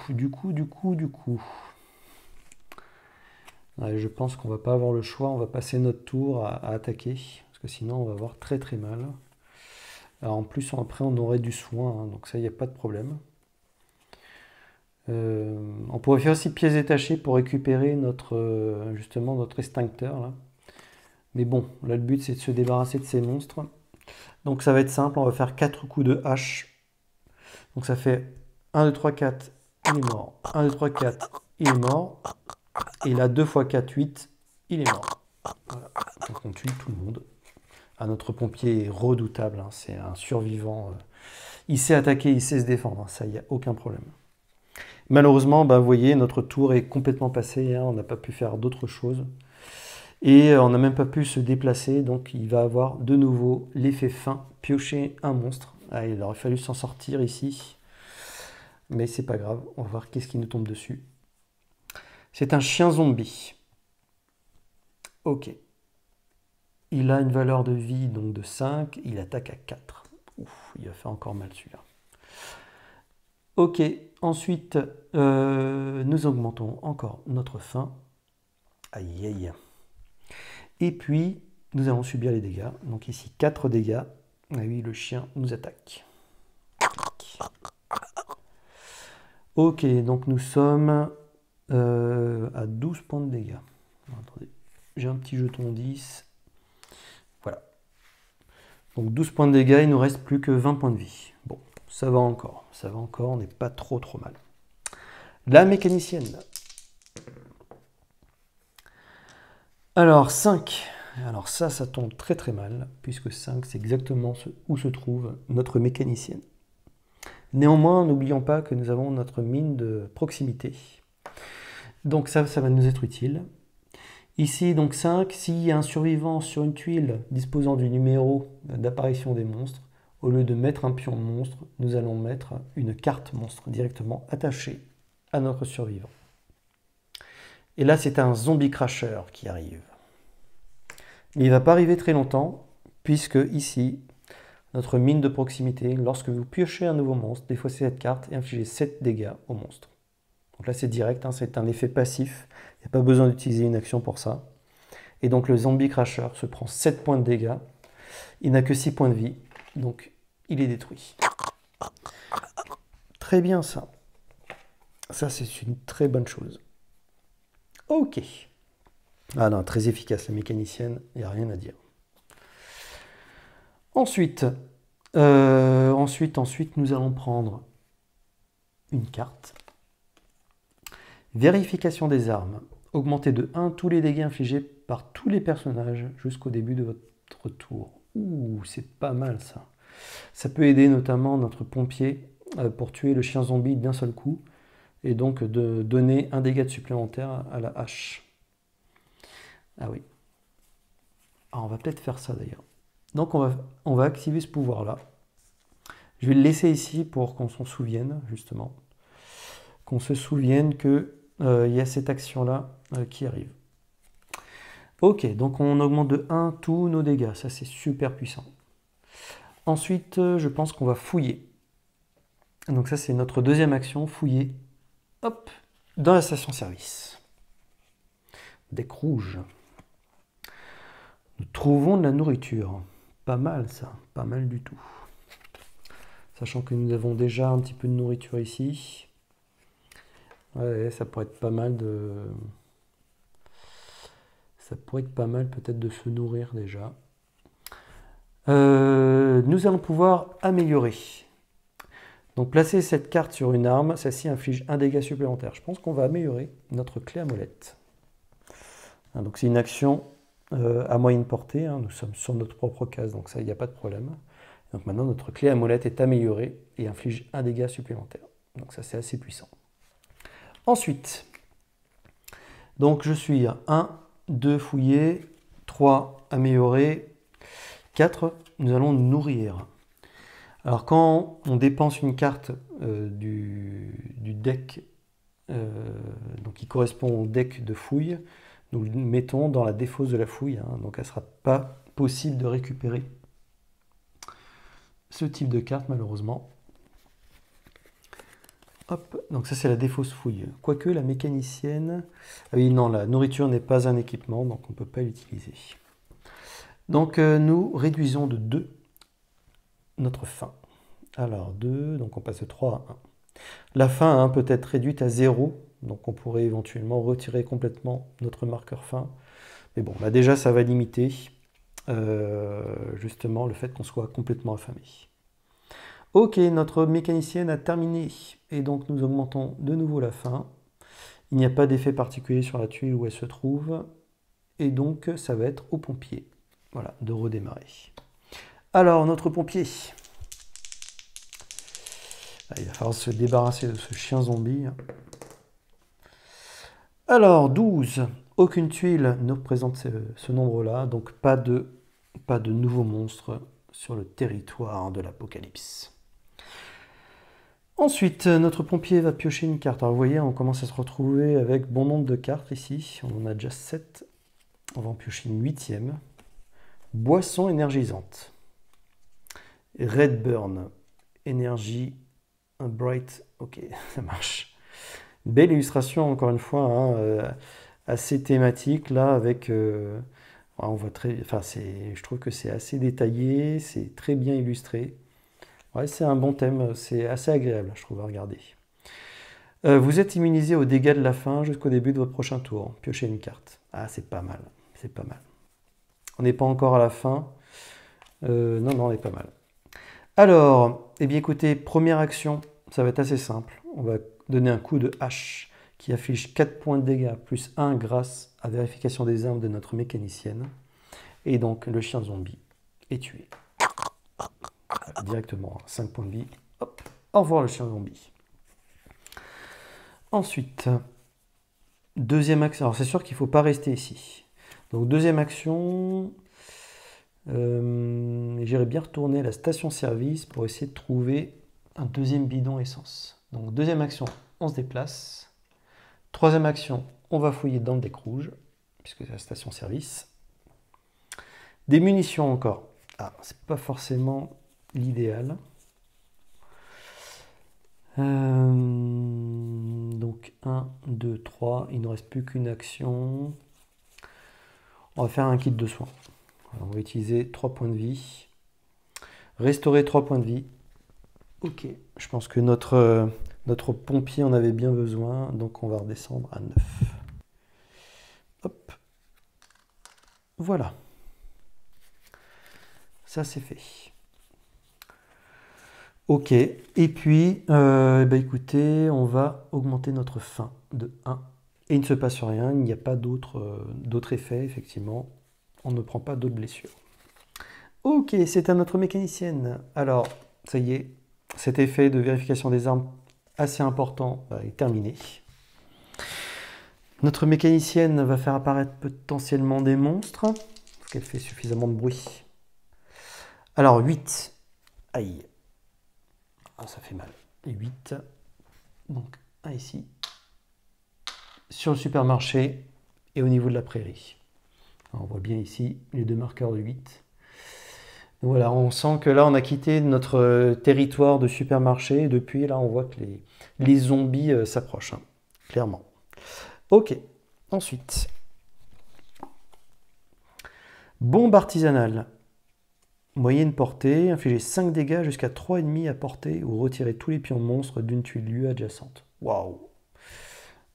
Speaker 1: Ouais, je pense qu'on va pas avoir le choix. On va passer notre tour à attaquer. Parce que sinon, on va avoir très très mal. Alors, en plus, après, on aurait du soin. Hein, donc ça, il n'y a pas de problème. On pourrait faire aussi pièces détachées pour récupérer justement notre extincteur. Là. Mais bon, là, le but, c'est de se débarrasser de ces monstres. Donc ça va être simple. On va faire 4 coups de hache. Donc ça fait 1, 2, 3, 4, il est mort. 1, 2, 3, 4, il est mort. Et là, 2 x 4, 8, il est mort. Voilà. Donc on tue tout le monde. Ah, notre pompier est redoutable. Hein. C'est un survivant. Il sait attaquer, il sait se défendre. Hein. Ça, il n'y a aucun problème. Malheureusement, vous voyez, notre tour est complètement passé. Hein. On n'a pas pu faire d'autres choses. Et on n'a même pas pu se déplacer. Donc il va avoir de nouveau l'effet fin. Piocher un monstre. Ah, il aurait fallu s'en sortir ici. Mais c'est pas grave. On va voir qu'est-ce qui nous tombe dessus. C'est un chien zombie. Ok. Il a une valeur de vie donc de 5. Il attaque à 4. Ouf, il va faire encore mal celui-là. Ok. Ensuite, nous augmentons encore notre faim. Aïe aïe. Et puis, nous allons subir les dégâts. Donc ici, 4 dégâts. Ah oui, le chien nous attaque. Ok, donc nous sommes à 12 points de dégâts. Attendez, j'ai un petit jeton 10. Voilà. Donc 12 points de dégâts, il nous reste plus que 20 points de vie. Bon, ça va encore, on n'est pas trop mal. La mécanicienne. Alors 5. Alors ça tombe très très mal, puisque 5, c'est exactement où se trouve notre mécanicienne. Néanmoins, n'oublions pas que nous avons notre mine de proximité. Donc ça va nous être utile. Ici, donc 5, s'il y a un survivant sur une tuile disposant du numéro d'apparition des monstres, au lieu de mettre un pion de monstre, nous allons mettre une carte monstre directement attachée à notre survivant. Et là, c'est un zombie crasher qui arrive. Mais il ne va pas arriver très longtemps, puisque ici, notre mine de proximité, lorsque vous piochez un nouveau monstre, défaussez cette carte et infligez 7 dégâts au monstre. Donc là, c'est direct, hein, c'est un effet passif. Il n'y a pas besoin d'utiliser une action pour ça. Et donc, le zombie crasher se prend 7 points de dégâts. Il n'a que 6 points de vie, donc il est détruit. Très bien, ça. Ça, c'est une très bonne chose. Ok. Ah non, très efficace, la mécanicienne, il n'y a rien à dire. Ensuite, nous allons prendre une carte. Vérification des armes. Augmentez de 1 tous les dégâts infligés par tous les personnages jusqu'au début de votre tour. Ouh, c'est pas mal ça. Ça peut aider notamment notre pompier pour tuer le chien zombie d'un seul coup et donc de donner un dégât supplémentaire à la hache. Ah oui. Ah, on va peut-être faire ça d'ailleurs. Donc on va activer ce pouvoir-là. Je vais le laisser ici pour qu'on s'en souvienne, justement. Qu'on se souvienne qu'il y a cette action-là qui arrive. Ok, donc on augmente de 1 tous nos dégâts. Ça, c'est super puissant. Ensuite, je pense qu'on va fouiller. Donc ça, c'est notre deuxième action, fouiller. Hop, dans la station-service. Deck rouge. Nous trouvons de la nourriture. Pas mal ça, pas mal du tout. Sachant que nous avons déjà un petit peu de nourriture ici. Ouais, ça pourrait être pas mal de... Ça pourrait être pas mal peut-être de se nourrir déjà. Nous allons pouvoir améliorer. Donc placer cette carte sur une arme, celle-ci inflige un dégât supplémentaire. Je pense qu'on va améliorer notre clé à molette. Donc c'est une action à moyenne portée, hein. Nous sommes sur notre propre case, donc ça, il n'y a pas de problème. Donc maintenant, notre clé à molette est améliorée et inflige un dégât supplémentaire. Donc ça, c'est assez puissant. Ensuite, donc je suis à 1, 2 fouillé, 3 amélioré, 4, nous allons nourrir. Alors quand on dépense une carte du deck, donc qui correspond au deck de fouille, nous le mettons dans la défausse de la fouille, hein, donc elle ne sera pas possible de récupérer ce type de carte malheureusement. Hop, donc ça c'est la défausse fouille. Quoique la mécanicienne... Ah oui, non, la nourriture n'est pas un équipement, donc on ne peut pas l'utiliser. Donc nous réduisons de 2 notre faim. Alors 2, donc on passe de 3 à 1. La faim hein, peut être réduite à 0, donc on pourrait éventuellement retirer complètement notre marqueur faim. Mais bon, là déjà ça va limiter justement le fait qu'on soit complètement affamé. Ok, notre mécanicienne a terminé, et donc nous augmentons de nouveau la faim. Il n'y a pas d'effet particulier sur la tuile où elle se trouve, et donc ça va être au pompier. Voilà, de redémarrer. Alors, notre pompier. Il va falloir se débarrasser de ce chien zombie. Alors, 12. Aucune tuile ne représente ce nombre-là, donc pas de nouveaux monstres sur le territoire de l'apocalypse. Ensuite, notre pompier va piocher une carte. Alors vous voyez, on commence à se retrouver avec bon nombre de cartes ici. On en a déjà 7. On va en piocher une 8e. Boisson énergisante. Redburn. Énergie. Un bright. Ok, ça marche. Belle illustration, encore une fois, hein, assez thématique, là, avec... on voit très... Enfin, je trouve que c'est assez détaillé, c'est très bien illustré. Ouais, c'est un bon thème, c'est assez agréable, je trouve, à regarder. Vous êtes immunisé aux dégâts de la faim jusqu'au début de votre prochain tour. Piochez une carte. Ah, c'est pas mal, c'est pas mal. On n'est pas encore à la fin. Non, on est pas mal. Alors, eh bien écoutez, première action, ça va être assez simple. On va donner un coup de hache qui affiche 4 points de dégâts plus 1 grâce à vérification des armes de notre mécanicienne. Et donc, le chien zombie est tué. Directement, 5 points de vie. Hop, au revoir le chien zombie. Ensuite, deuxième action. Alors c'est sûr qu'il ne faut pas rester ici. Donc deuxième action, j'irai bien retourner à la station-service pour essayer de trouver un deuxième bidon essence. Donc deuxième action, on se déplace. Troisième action, On va fouiller dans le deck rouge, puisque c'est la station-service. Des munitions encore. Ah, c'est pas forcément l'idéal. Donc 1, 2, 3. Il ne nous reste plus qu'une action. On va faire un kit de soins. Alors, on va utiliser 3 points de vie. Restaurer 3 points de vie. Ok, je pense que notre pompier en avait bien besoin, donc on va redescendre à 9. Hop. Voilà. Ça c'est fait. Ok, et puis, écoutez, on va augmenter notre faim de 1. Et il ne se passe rien, il n'y a pas d'autres effets, effectivement. On ne prend pas d'autres blessures. Ok, c'est à notre mécanicienne. Alors, ça y est, cet effet de vérification des armes assez important est terminé. Notre mécanicienne va faire apparaître potentiellement des monstres, parce qu'elle fait suffisamment de bruit. Alors, 8. Aïe. Ah, ça fait mal. 8. Donc, un ici. Sur le supermarché et au niveau de la prairie. Alors, on voit bien ici les 2 marqueurs de 8. Voilà, on sent que là, on a quitté notre territoire de supermarché. Et depuis, là, on voit que les zombies s'approchent, hein, clairement. Ok, ensuite. Bombe artisanale. Moyenne portée, infliger 5 dégâts jusqu'à 3,5 à portée ou retirer tous les pions monstres d'une tuile adjacente. Waouh!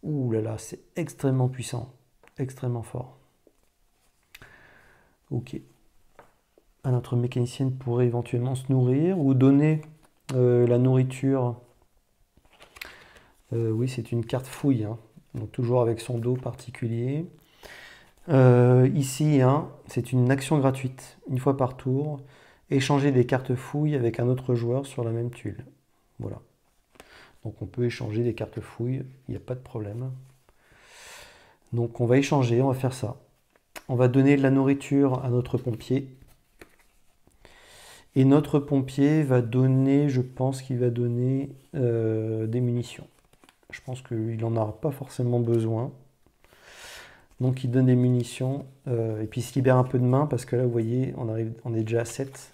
Speaker 1: Ouh là là, c'est extrêmement puissant, extrêmement fort. Ok. Notre mécanicienne pourrait éventuellement se nourrir ou donner la nourriture. Oui, c'est une carte fouille, hein, donc toujours avec son dos particulier. Ici, hein, c'est une action gratuite, une fois par tour. Échanger des cartes fouilles avec un autre joueur sur la même tuile. Voilà. Donc on peut échanger des cartes fouilles, il n'y a pas de problème. Donc on va échanger, on va faire ça. On va donner de la nourriture à notre pompier. Et notre pompier va donner, je pense qu'il va donner des munitions. Je pense qu'il n'en aura pas forcément besoin. Donc il donne des munitions et puis il se libère un peu de main parce que là vous voyez on est déjà à 7.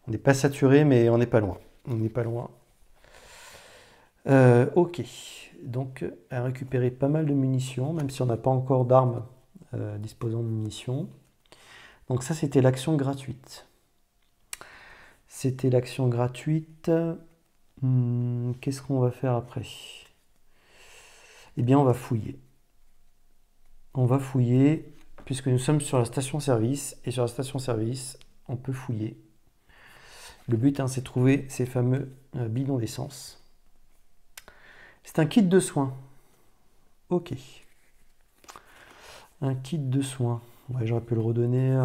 Speaker 1: On n'est pas saturé mais on n'est pas loin. On n'est pas loin. Ok, donc elle a récupéré pas mal de munitions, même si on n'a pas encore d'armes disposant de munitions. Donc ça c'était l'action gratuite. C'était l'action gratuite. Qu'est-ce qu'on va faire après? Eh bien on va fouiller. On va fouiller, puisque nous sommes sur la station-service, et sur la station-service, on peut fouiller. Le but, hein, c'est de trouver ces fameux bidons d'essence. C'est un kit de soins. Ok. Un kit de soins. Ouais, j'aurais pu le redonner,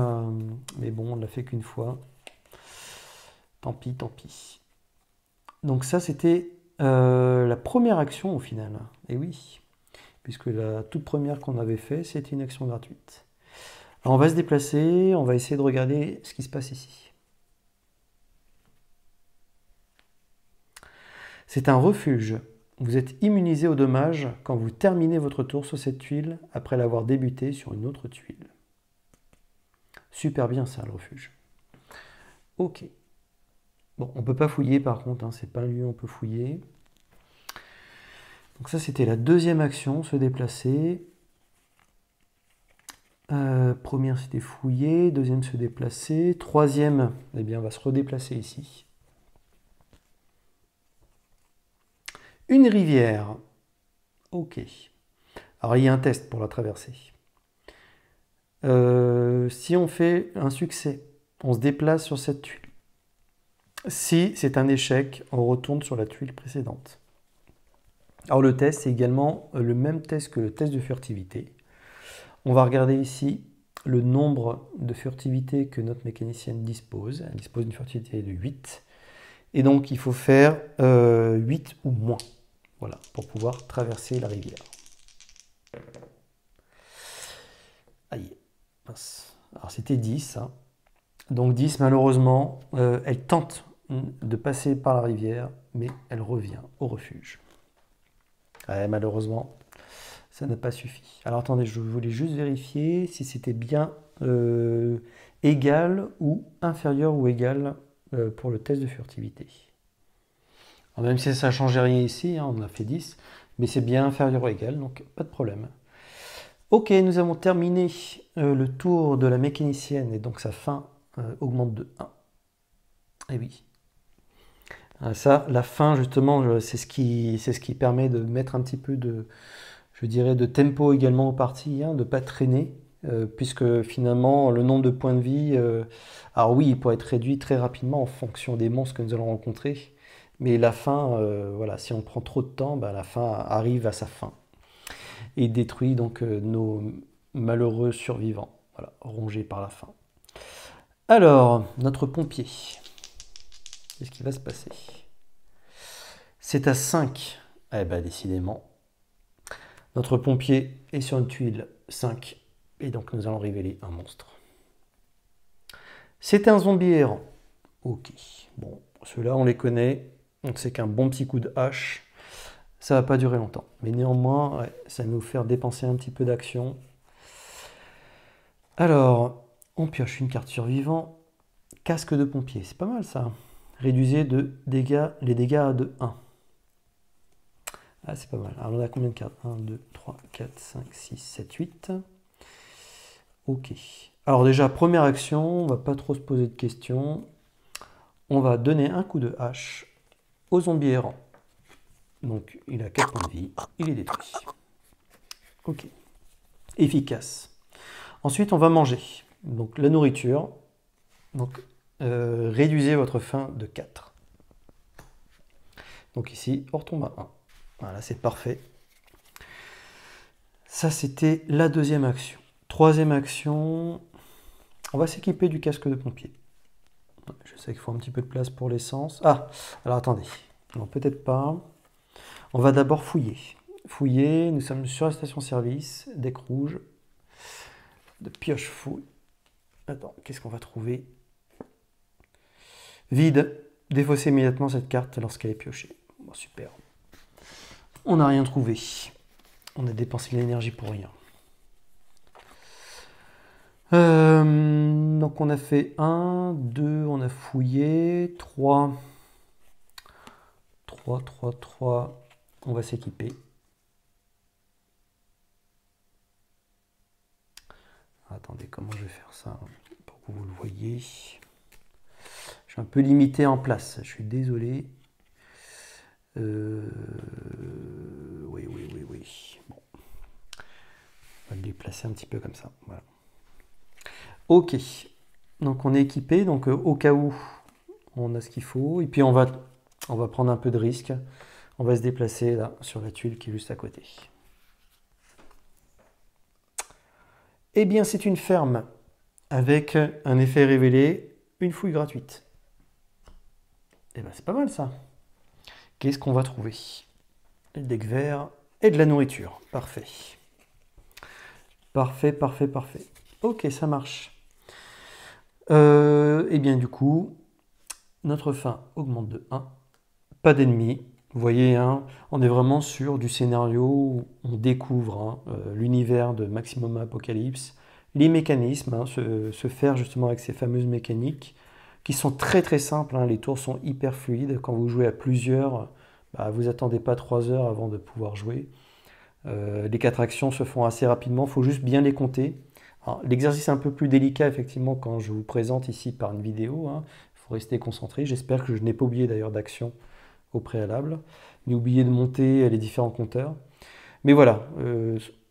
Speaker 1: mais bon, on ne l'a fait qu'une fois. Tant pis, tant pis. Donc ça, c'était la première action au final. Et oui. Puisque la toute première qu'on avait fait, c'était une action gratuite. Alors on va se déplacer, on va essayer de regarder ce qui se passe ici. C'est un refuge. Vous êtes immunisé aux dommages quand vous terminez votre tour sur cette tuile après l'avoir débuté sur une autre tuile. Super bien ça, le refuge. Ok. Bon, on ne peut pas fouiller par contre, hein, c'est pas un lieu où on peut fouiller. Donc ça, c'était la deuxième action, se déplacer. Première, c'était fouiller. Deuxième, se déplacer. Troisième, eh bien, on va se redéplacer ici. Une rivière. Ok. Alors, il y a un test pour la traverser. Si on fait un succès, on se déplace sur cette tuile. Si c'est un échec, on retourne sur la tuile précédente. Alors le test, c'est également le même test que le test de furtivité. On va regarder ici le nombre de furtivité que notre mécanicienne dispose. Elle dispose d'une furtivité de 8. Et donc il faut faire 8 ou moins, voilà, pour pouvoir traverser la rivière. Aïe, mince. Alors c'était 10. Hein. Donc 10, malheureusement, elle tente de passer par la rivière, mais elle revient au refuge. Ouais, malheureusement, Ça n'a pas suffi. Alors attendez, je voulais juste vérifier si c'était bien égal ou inférieur ou égal pour le test de furtivité. Alors même si ça ne changeait rien ici, hein, on a fait 10, mais c'est bien inférieur ou égal, donc pas de problème. Ok, nous avons terminé le tour de la mécanicienne et donc sa fin augmente de 1. Et oui. Ça, la fin justement, c'est ce qui permet de mettre un petit peu de, je dirais, de tempo également aux parties, hein, de ne pas traîner, puisque finalement le nombre de points de vie, alors oui, il pourrait être réduit très rapidement en fonction des monstres que nous allons rencontrer, mais la fin, voilà, si on prend trop de temps, la fin arrive à sa fin et détruit donc nos malheureux survivants, voilà, rongés par la faim. Alors, notre pompier, qu'est-ce qui va se passer? C'est à 5. Eh ben décidément, notre pompier est sur une tuile 5, et donc nous allons révéler un monstre. C'est un zombie errant. Ok, bon, ceux-là on les connaît, on sait qu'un bon petit coup de hache, ça va pas durer longtemps. Mais néanmoins, ouais, ça va nous faire dépenser un petit peu d'action. Alors, on pioche une carte survivant. Casque de pompier, c'est pas mal ça. Réduisez les dégâts de 1. Ah, c'est pas mal. Alors, on a combien de cartes? 1, 2, 3, 4, 5, 6, 7, 8. Ok. Alors déjà, première action, on va pas trop se poser de questions. On va donner un coup de hache au zombie errant. Donc, il a 4 points de vie. Il est détruit. Ok. Efficace. Ensuite, on va manger. Donc, la nourriture. Donc, réduisez votre faim de 4. Donc ici, on retombe à 1. Voilà, c'est parfait. Ça, c'était la deuxième action. Troisième action, on va s'équiper du casque de pompier. Je sais qu'il faut un petit peu de place pour l'essence. Ah, alors attendez. Non, peut-être pas. On va d'abord fouiller. Fouiller, nous sommes sur la station-service, deck rouge, de pioche fouille. Attends, qu'est-ce qu'on va trouver? Vide. Défaussez immédiatement cette carte lorsqu'elle est piochée. Bon, super. On n'a rien trouvé. On a dépensé de l'énergie pour rien. Donc on a fait 1, 2, on a fouillé, 3. 3, 3, 3. On va s'équiper. Attendez, comment je vais faire ça pour que vous le voyez? Je suis un peu limité en place, je suis désolé. Oui. Bon. On va le déplacer un petit peu comme ça. Voilà. Ok. Donc on est équipé, donc au cas où on a ce qu'il faut. Et puis on va prendre un peu de risque. On va se déplacer là sur la tuile qui est juste à côté. Eh bien c'est une ferme avec un effet révélé, une fouille gratuite. Eh bien c'est pas mal ça. Qu'est-ce qu'on va trouver? Le deck vert et de la nourriture. Parfait. Parfait, parfait, parfait. Ok, ça marche. Et bien du coup, notre faim augmente de 1. Pas d'ennemis. Vous voyez, hein, on est vraiment sur du scénario où on découvre l'univers de Maximum Apocalypse, les mécanismes, hein, se faire justement avec ces fameuses mécaniques qui sont très très simples. Hein, les tours sont hyper fluides. Quand vous jouez à plusieurs, vous attendez pas 3 heures avant de pouvoir jouer. Les 4 actions se font assez rapidement, il faut juste bien les compter. L'exercice est un peu plus délicat effectivement quand je vous présente ici par une vidéo. Il faut rester concentré. J'espère que je n'ai pas oublié d'ailleurs d'action au préalable, ni oublier de monter les différents compteurs. Mais voilà,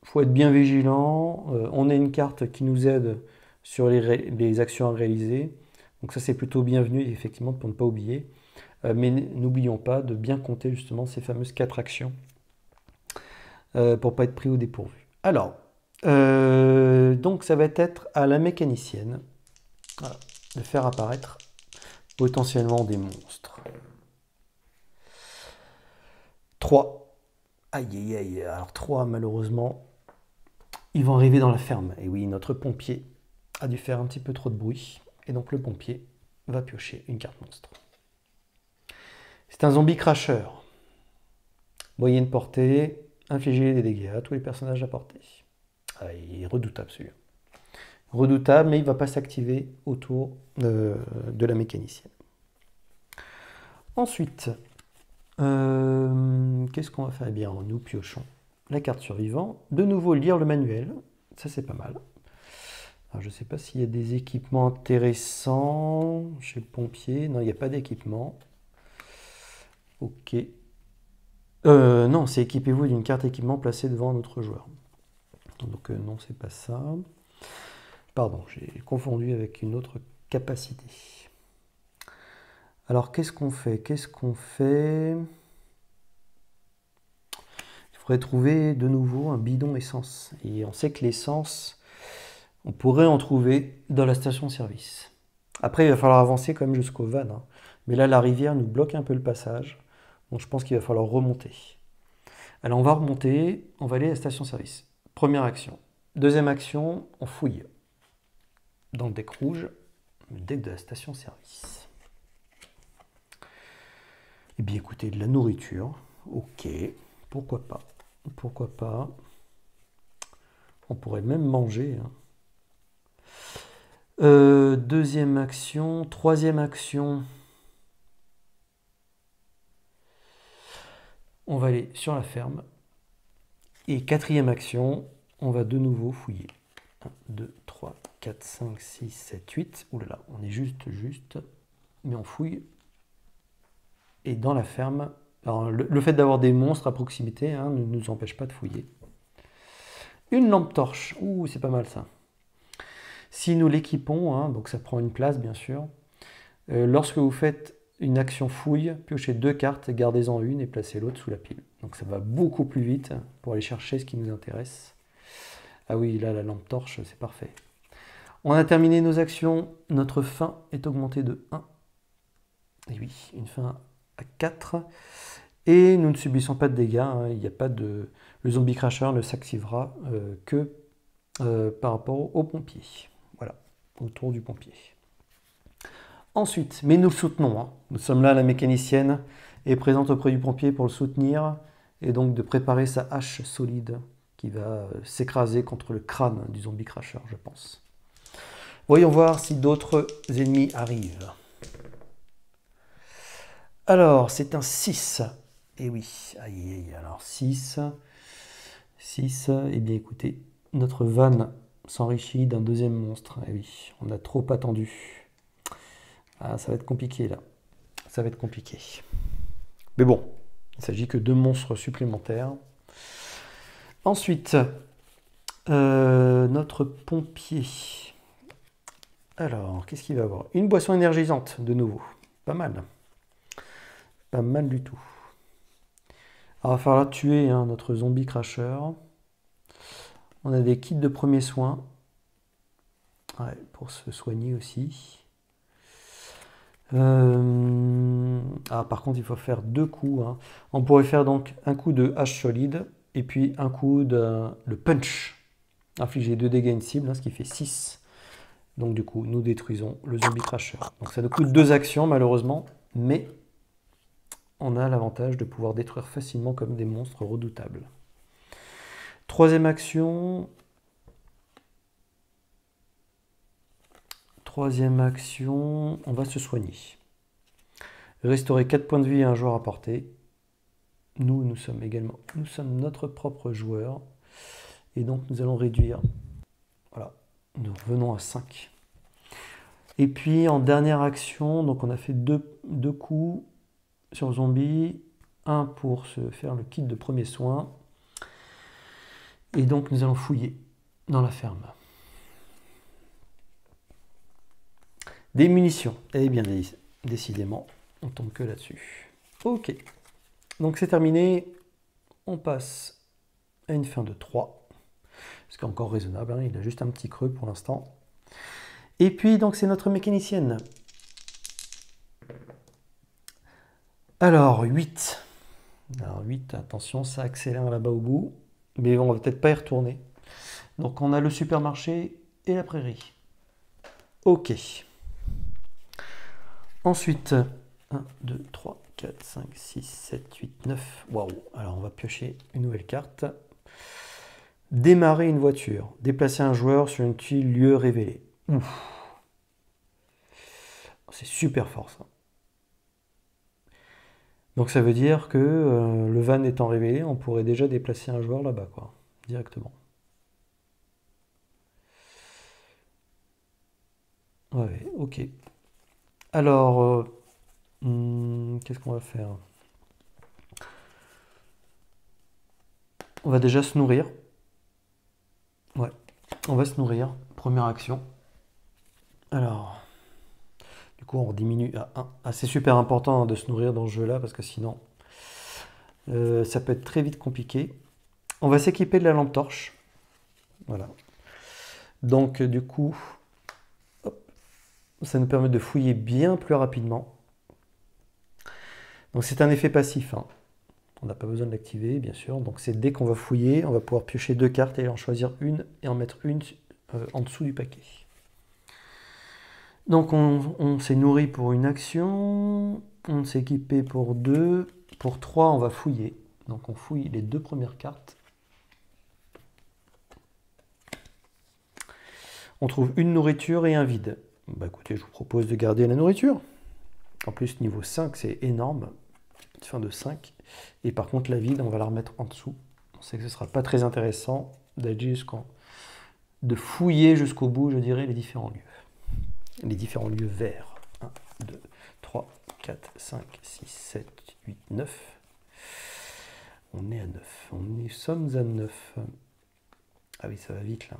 Speaker 1: faut être bien vigilant. On a une carte qui nous aide sur les actions à réaliser. Donc ça c'est plutôt bienvenu effectivement pour ne pas oublier. Mais n'oublions pas de bien compter justement ces fameuses 4 actions pour ne pas être pris au dépourvu. Alors, donc ça va être à la mécanicienne de faire apparaître potentiellement des monstres. 3. Aïe aïe aïe, alors 3 malheureusement, ils vont arriver dans la ferme. Et oui, notre pompier a dû faire un petit peu trop de bruit. Et donc le pompier va piocher une carte monstre. C'est un zombie crasheur. Moyenne portée, infliger des dégâts à tous les personnages à portée. Ah, il est redoutable celui-là. Redoutable, mais il ne va pas s'activer autour de la mécanicienne. Ensuite, qu'est-ce qu'on va faire? Eh bien, nous piochons la carte survivant. De nouveau, lire le manuel. Ça, c'est pas mal. Alors, je ne sais pas s'il y a des équipements intéressants chez le pompier. Non, il n'y a pas d'équipement. Ok. Non, c'est équipez-vous d'une carte équipement placée devant un autre joueur. Donc non, c'est pas ça. Pardon, j'ai confondu avec une autre capacité. Alors, qu'est-ce qu'on fait? Qu'est-ce qu'on fait? Il faudrait trouver de nouveau un bidon essence. Et on sait que l'essence, on pourrait en trouver dans la station-service. Après, il va falloir avancer quand même jusqu'au van, hein. Mais là, la rivière nous bloque un peu le passage. Donc, je pense qu'il va falloir remonter. Alors, on va remonter. On va aller à la station-service. Première action. Deuxième action, on fouille. Dans le deck rouge, le deck de la station-service. Eh bien, écoutez, de la nourriture. Ok, pourquoi pas? Pourquoi pas? On pourrait même manger, hein. Deuxième action. Troisième action. On va aller sur la ferme. Et quatrième action, on va de nouveau fouiller. 1, 2, 3, 4, 5, 6, 7, 8. Ouh là là, on est juste. Mais on fouille. Et dans la ferme, alors le fait d'avoir des monstres à proximité, hein, ne nous empêche pas de fouiller. Une lampe torche. Ouh, c'est pas mal ça. Si nous l'équipons, hein, donc ça prend une place bien sûr. Lorsque vous faites une action fouille, piochez 2 cartes, gardez-en une et placez l'autre sous la pile. Donc ça va beaucoup plus vite pour aller chercher ce qui nous intéresse. Ah oui, là la lampe torche, c'est parfait. On a terminé nos actions, notre faim est augmentée de 1. Et oui, une faim à 4. Et nous ne subissons pas de dégâts, hein, il n'y a pas de... Le zombie crasher ne s'activera que par rapport au pompier. Voilà, autour du pompier. Ensuite, mais nous le soutenons, hein. Nous sommes là, la mécanicienne est présente auprès du pompier pour le soutenir et donc de préparer sa hache solide qui va s'écraser contre le crâne du zombie crasher, je pense. Voyons voir si d'autres ennemis arrivent. Alors, c'est un 6. Et oui, aïe, alors 6. 6, et bien écoutez, notre van s'enrichit d'un deuxième monstre. Et oui, on a trop attendu. Ah, ça va être compliqué là. Ça va être compliqué. Mais bon, il ne s'agit que de monstres supplémentaires. Ensuite, notre pompier. Alors, qu'est-ce qu'il va avoir? Une boisson énergisante, de nouveau. Pas mal. Pas mal du tout. Alors, il va falloir tuer hein, notre zombie crasher. On a des kits de premiers soins. Ouais, pour se soigner aussi. Par contre, il faut faire 2 coups, hein. On pourrait faire donc un coup de hache solide et puis un coup de le punch. Infliger 2 dégâts à une cible, hein, ce qui fait 6. Donc du coup, nous détruisons le zombie crasher. Donc ça nous coûte 2 actions malheureusement, mais on a l'avantage de pouvoir détruire facilement comme des monstres redoutables. Troisième action, on va se soigner. Restaurer 4 points de vie à un joueur à portée. Nous sommes notre propre joueur. Et donc nous allons réduire. Voilà, nous revenons à 5. Et puis en dernière action, donc on a fait deux coups sur zombie. Un pour se faire le kit de premier soin. Et donc nous allons fouiller dans la ferme. Des munitions. Eh bien, décidément, on tombe que là-dessus. Ok. Donc c'est terminé. On passe à une fin de 3. Ce qui est encore raisonnable. Hein, il a juste un petit creux pour l'instant. Et puis, donc, c'est notre mécanicienne. Alors, 8. Alors, 8, attention, ça accélère là-bas au bout. Mais on va peut-être pas y retourner. Donc, on a le supermarché et la prairie. Ok. Ensuite, 1, 2, 3, 4, 5, 6, 7, 8, 9. Waouh! Alors on va piocher une nouvelle carte. Démarrer une voiture. Déplacer un joueur sur une tuile lieu révélé. Ouf. C'est super fort ça. Donc ça veut dire que le van étant révélé, on pourrait déjà déplacer un joueur là-bas, quoi, directement. Ouais, ok. Alors, qu'est-ce qu'on va faire? On va déjà se nourrir. Ouais, on va se nourrir. Première action. Alors, du coup, on diminue à 1. Ah, c'est super important de se nourrir dans ce jeu-là parce que sinon, ça peut être très vite compliqué. On va s'équiper de la lampe torche. Voilà. Donc, du coup, hop, ça nous permet de fouiller bien plus rapidement. Donc, c'est un effet passif, hein. On n'a pas besoin de l'activer, bien sûr. Donc, c'est dès qu'on va fouiller, on va pouvoir piocher 2 cartes et en choisir une et en mettre une en dessous du paquet. Donc, on s'est nourri pour une action. On s'est équipé pour 2. Pour 3, on va fouiller. Donc, on fouille les 2 premières cartes. On trouve une nourriture et un vide. Bah écoutez, je vous propose de garder la nourriture. En plus, niveau 5, c'est énorme. Fin de 5. Et par contre, la vide, on va la remettre en dessous. On sait que ce ne sera pas très intéressant de fouiller jusqu'au bout, je dirais, les différents lieux. Les différents lieux verts. 1, 2, 3, 4, 5, 6, 7, 8, 9. On est à 9. Nous sommes à 9. Ah oui, ça va vite là.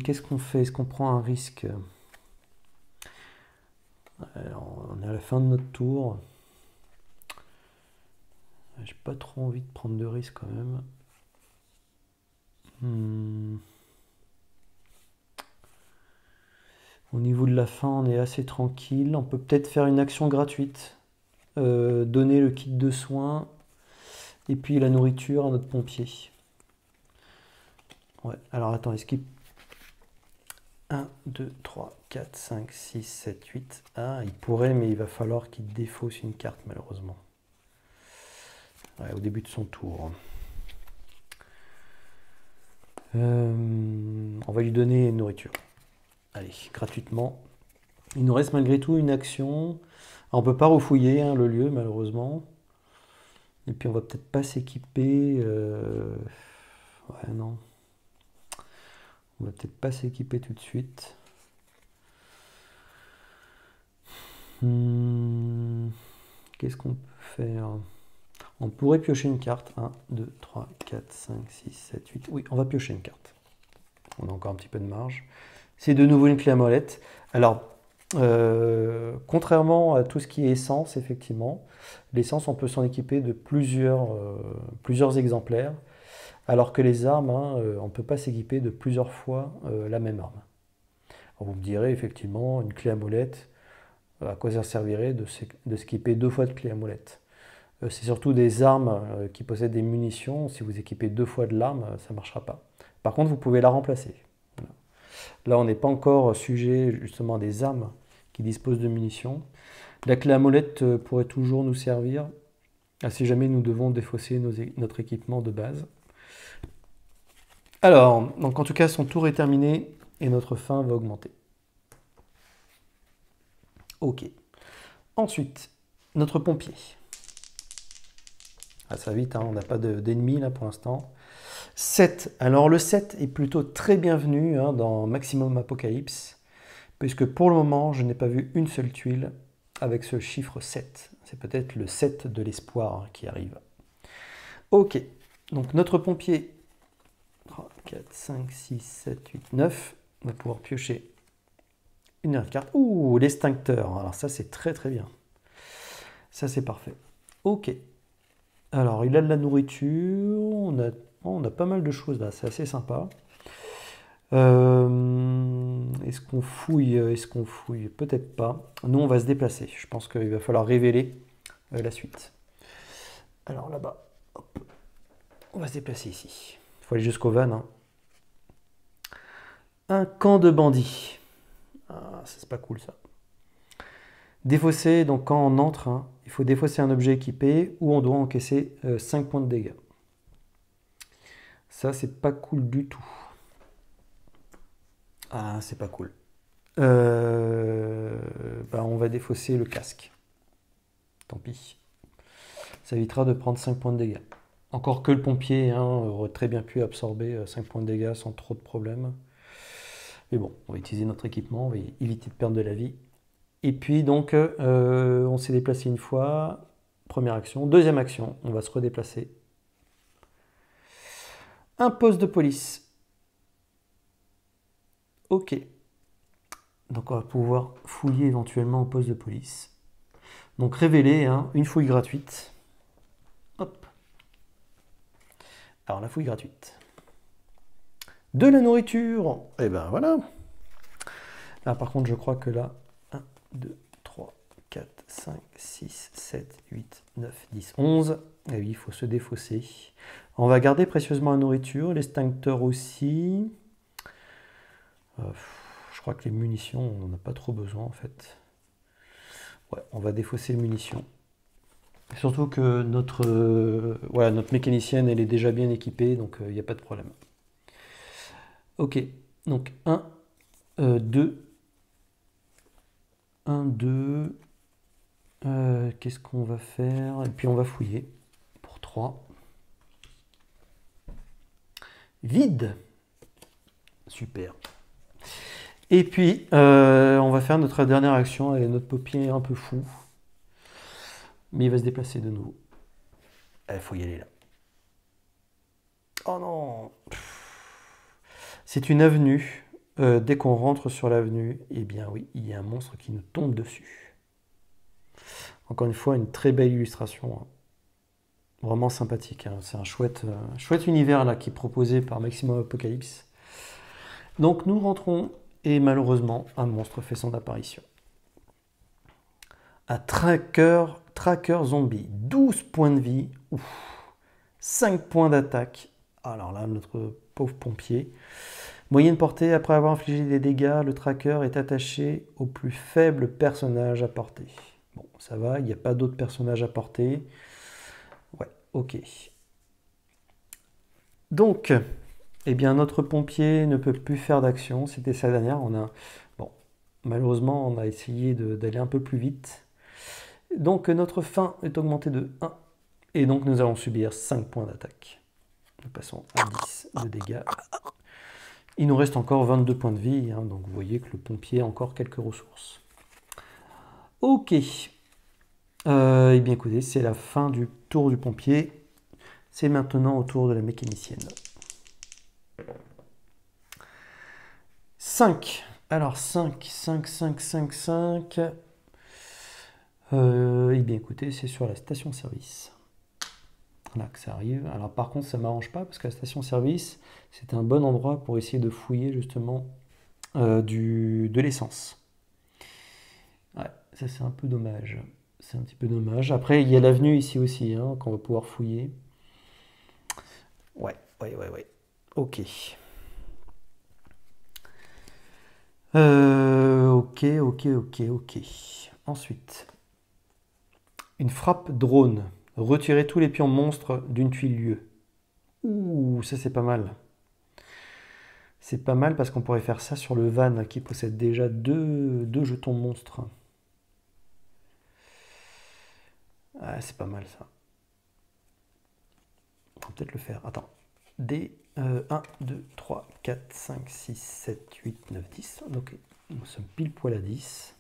Speaker 1: Qu'est-ce qu'on fait? Est-ce qu'on prend un risque? Alors, on est à la fin de notre tour. J'ai pas trop envie de prendre de risques quand même. Au niveau de la fin, on est assez tranquille. On peut peut-être faire une action gratuite. Donner le kit de soins et puis la nourriture à notre pompier. Ouais, alors attends, est-ce qu'il... 1, 2, 3, 4, 5, 6, 7, 8. Ah, il pourrait, mais il va falloir qu'il défausse une carte, malheureusement. Ouais, au début de son tour. On va lui donner une nourriture. Allez, gratuitement. Il nous reste malgré tout une action. On ne peut pas refouiller hein, le lieu, malheureusement. Et puis on va peut-être pas s'équiper. Ouais, non. On va peut-être pas s'équiper tout de suite. Qu'est-ce qu'on peut faire? On pourrait piocher une carte. 1, 2, 3, 4, 5, 6, 7, 8. Oui, on va piocher une carte. On a encore un petit peu de marge. C'est de nouveau une clé à molette. Alors, contrairement à tout ce qui est essence, effectivement, l'essence, on peut s'en équiper de plusieurs exemplaires, alors que les armes, hein, on ne peut pas s'équiper de plusieurs fois la même arme. Alors, vous me direz, effectivement, une clé à molette, à quoi ça servirait de s'équiper 2 fois de clé à molette? C'est surtout des armes qui possèdent des munitions. Si vous équipez 2 fois de l'arme, ça ne marchera pas. Par contre, vous pouvez la remplacer. Voilà. Là, on n'est pas encore sujet justement à des armes qui disposent de munitions. La clé à molette pourrait toujours nous servir si jamais nous devons défausser notre équipement de base. Alors, donc en tout cas, son tour est terminé et notre faim va augmenter. Ok. Ensuite, notre pompier. Ah, ça va vite, hein, on n'a pas d'ennemis là pour l'instant. 7. Alors le 7 est plutôt très bienvenu hein, dans Maximum Apocalypse, puisque pour le moment, je n'ai pas vu une seule tuile avec ce chiffre 7. C'est peut-être le 7 de l'espoir hein, qui arrive. Ok, donc notre pompier, 3, 4, 5, 6, 7, 8, 9, on va pouvoir piocher une dernière carte. Ouh, l'extincteur, alors ça c'est très très bien. Ça c'est parfait. Ok. Alors, il a de la nourriture, on a pas mal de choses là, c'est assez sympa. Est-ce qu'on fouille? Peut-être pas. Nous, on va se déplacer. Je pense qu'il va falloir révéler la suite. Alors là-bas, hop. On va se déplacer ici. Il faut aller jusqu'au van. Hein. Un camp de bandits. Ah, c'est pas cool ça. Défausser, donc quand on entre, hein, il faut défausser un objet équipé ou on doit encaisser 5 points de dégâts. Ça, c'est pas cool du tout. Ah, c'est pas cool. On va défausser le casque. Tant pis. Ça évitera de prendre 5 points de dégâts. Encore que le pompier aurait très bien pu absorber 5 points de dégâts sans trop de problèmes. Mais bon, on va utiliser notre équipement, on va éviter de perdre de la vie. Et puis donc, on s'est déplacé une fois. Première action. Deuxième action, on va se redéplacer. Un poste de police. Ok. Donc on va pouvoir fouiller éventuellement au poste de police. Donc révéler, une fouille gratuite. Hop. Alors la fouille gratuite. De la nourriture. Et ben voilà. Là par contre je crois que là, 1, 2, 3, 4, 5, 6, 7, 8, 9, 10, 11. Et oui, il faut se défausser. On va garder précieusement la nourriture, l'extincteur aussi. Je crois que les munitions, on n'en a pas trop besoin en fait. Ouais, on va défausser les munitions. Surtout que notre mécanicienne, elle est déjà bien équipée, donc il n'y a pas de problème. Ok, donc 1, 2, 1, 2, qu'est-ce qu'on va faire? Et puis on va fouiller pour 3. Vide. Super. Et puis, on va faire notre dernière action, et notre pompier un peu fou. Mais il va se déplacer de nouveau. Il faut y aller là. Oh non! C'est une avenue. Dès qu'on rentre sur l'avenue, eh bien oui, il y a un monstre qui nous tombe dessus. Encore une fois, une très belle illustration. Hein. Vraiment sympathique. Hein. C'est un chouette univers là qui est proposé par Maximum Apocalypse. Donc nous rentrons et malheureusement, un monstre fait son apparition. Un tracker zombie. 12 points de vie. Ouf. 5 points d'attaque. Alors là, notre pauvre pompier. Moyenne portée, après avoir infligé des dégâts, le tracker est attaché au plus faible personnage à portée. Bon, ça va, il n'y a pas d'autres personnages à portée. Ouais, ok. Donc, eh bien, notre pompier ne peut plus faire d'action. C'était sa dernière. Malheureusement, on a essayé d'aller un peu plus vite. Donc, notre faim est augmentée de 1. Et donc, nous allons subir 5 points d'attaque. Nous passons à 10 de dégâts. Il nous reste encore 22 points de vie, donc vous voyez que le pompier a encore quelques ressources. Ok. Eh bien écoutez, c'est la fin du tour du pompier. C'est maintenant au tour de la mécanicienne. 5. Alors 5. Eh bien écoutez, c'est sur la station-service. Là que ça arrive. Alors par contre, ça ne m'arrange pas parce que la station-service, c'est un bon endroit pour essayer de fouiller justement de l'essence. Ouais, ça c'est un peu dommage. C'est un petit peu dommage. Après, il y a l'avenue ici aussi, qu'on va pouvoir fouiller. Ouais. Ok. Ok. Ensuite, une frappe drone. Retirer tous les pions monstres d'une tuile lieu. Ouh, ça c'est pas mal. C'est pas mal parce qu'on pourrait faire ça sur le van qui possède déjà deux jetons monstres. Ah, c'est pas mal ça. On va peut-être le faire. Attends. Des 1, 2, 3, 4, 5, 6, 7, 8, 9, 10. Donc nous sommes pile poil à 10.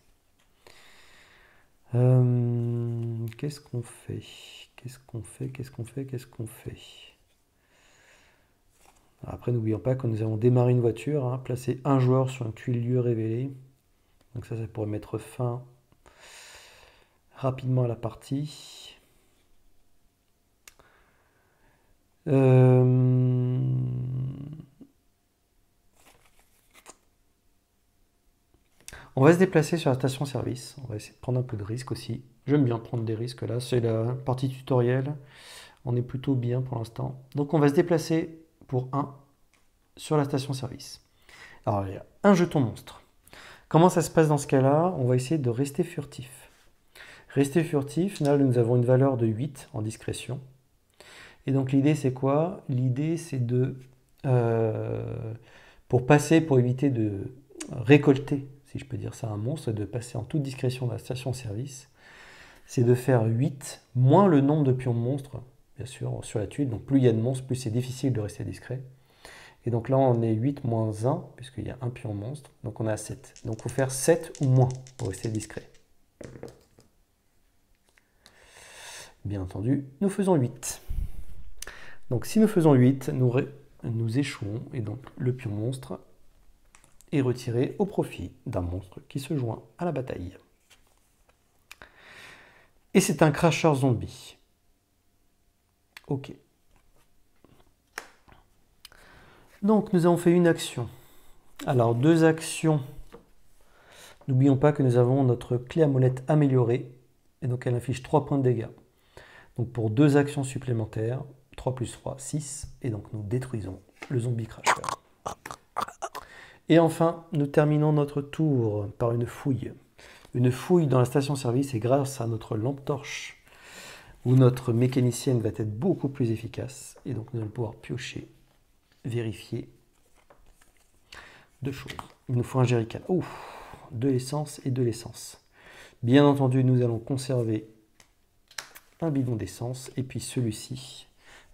Speaker 1: Qu'est-ce qu'on fait? Après, n'oublions pas que nous avons démarré une voiture, placer un joueur sur un tuile-lieu révélé. Donc ça pourrait mettre fin rapidement à la partie. On va se déplacer sur la station-service. On va essayer de prendre un peu de risque aussi. J'aime bien prendre des risques là. C'est la partie tutoriel. On est plutôt bien pour l'instant. Donc on va se déplacer pour 1 sur la station-service. Alors il y a un jeton monstre. Comment ça se passe dans ce cas-là? On va essayer de rester furtif. Rester furtif, là nous avons une valeur de 8 en discrétion. Et donc l'idée c'est quoi? L'idée c'est de, pour éviter de récolter, si je peux dire ça, un monstre, et de passer en toute discrétion dans la station-service, c'est de faire 8 moins le nombre de pions monstres, bien sûr, sur la tuile. Donc plus il y a de monstres, plus c'est difficile de rester discret. Et donc là on est 8 moins 1, puisqu'il y a un pion monstre, donc on a 7. Donc il faut faire 7 ou moins pour rester discret. Bien entendu, nous faisons 8. Donc si nous faisons 8, nous échouons, et donc le pion monstre est retiré au profit d'un monstre qui se joint à la bataille. Et c'est un crasher zombie. Ok. Donc nous avons fait une action. Alors 2 actions. N'oublions pas que nous avons notre clé à molette améliorée, et donc elle affiche 3 points de dégâts. Donc pour 2 actions supplémentaires, 3 plus 3, 6, et donc nous détruisons le zombie crasher. Et enfin, nous terminons notre tour par une fouille. Une fouille dans la station-service, et grâce à notre lampe torche, où notre mécanicienne va être beaucoup plus efficace, et donc nous allons pouvoir piocher, vérifier 2 choses. Il nous faut un jerrycan. Ouf, de l'essence et de l'essence. Bien entendu, nous allons conserver un bidon d'essence, et puis celui-ci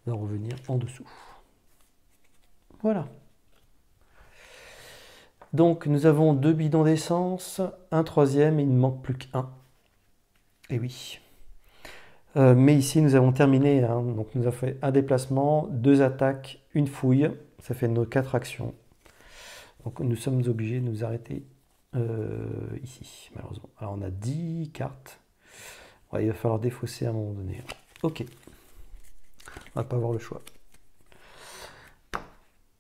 Speaker 1: va revenir en dessous. Voilà. Donc nous avons 2 bidons d'essence, un troisième, et il ne manque plus qu'un. Et oui. Mais ici nous avons terminé, hein. Donc nous avons fait un déplacement, 2 attaques, une fouille, ça fait nos 4 actions. Donc nous sommes obligés de nous arrêter ici, malheureusement. Alors on a 10 cartes. Ouais, il va falloir défausser à un moment donné. Ok. On va pas avoir le choix.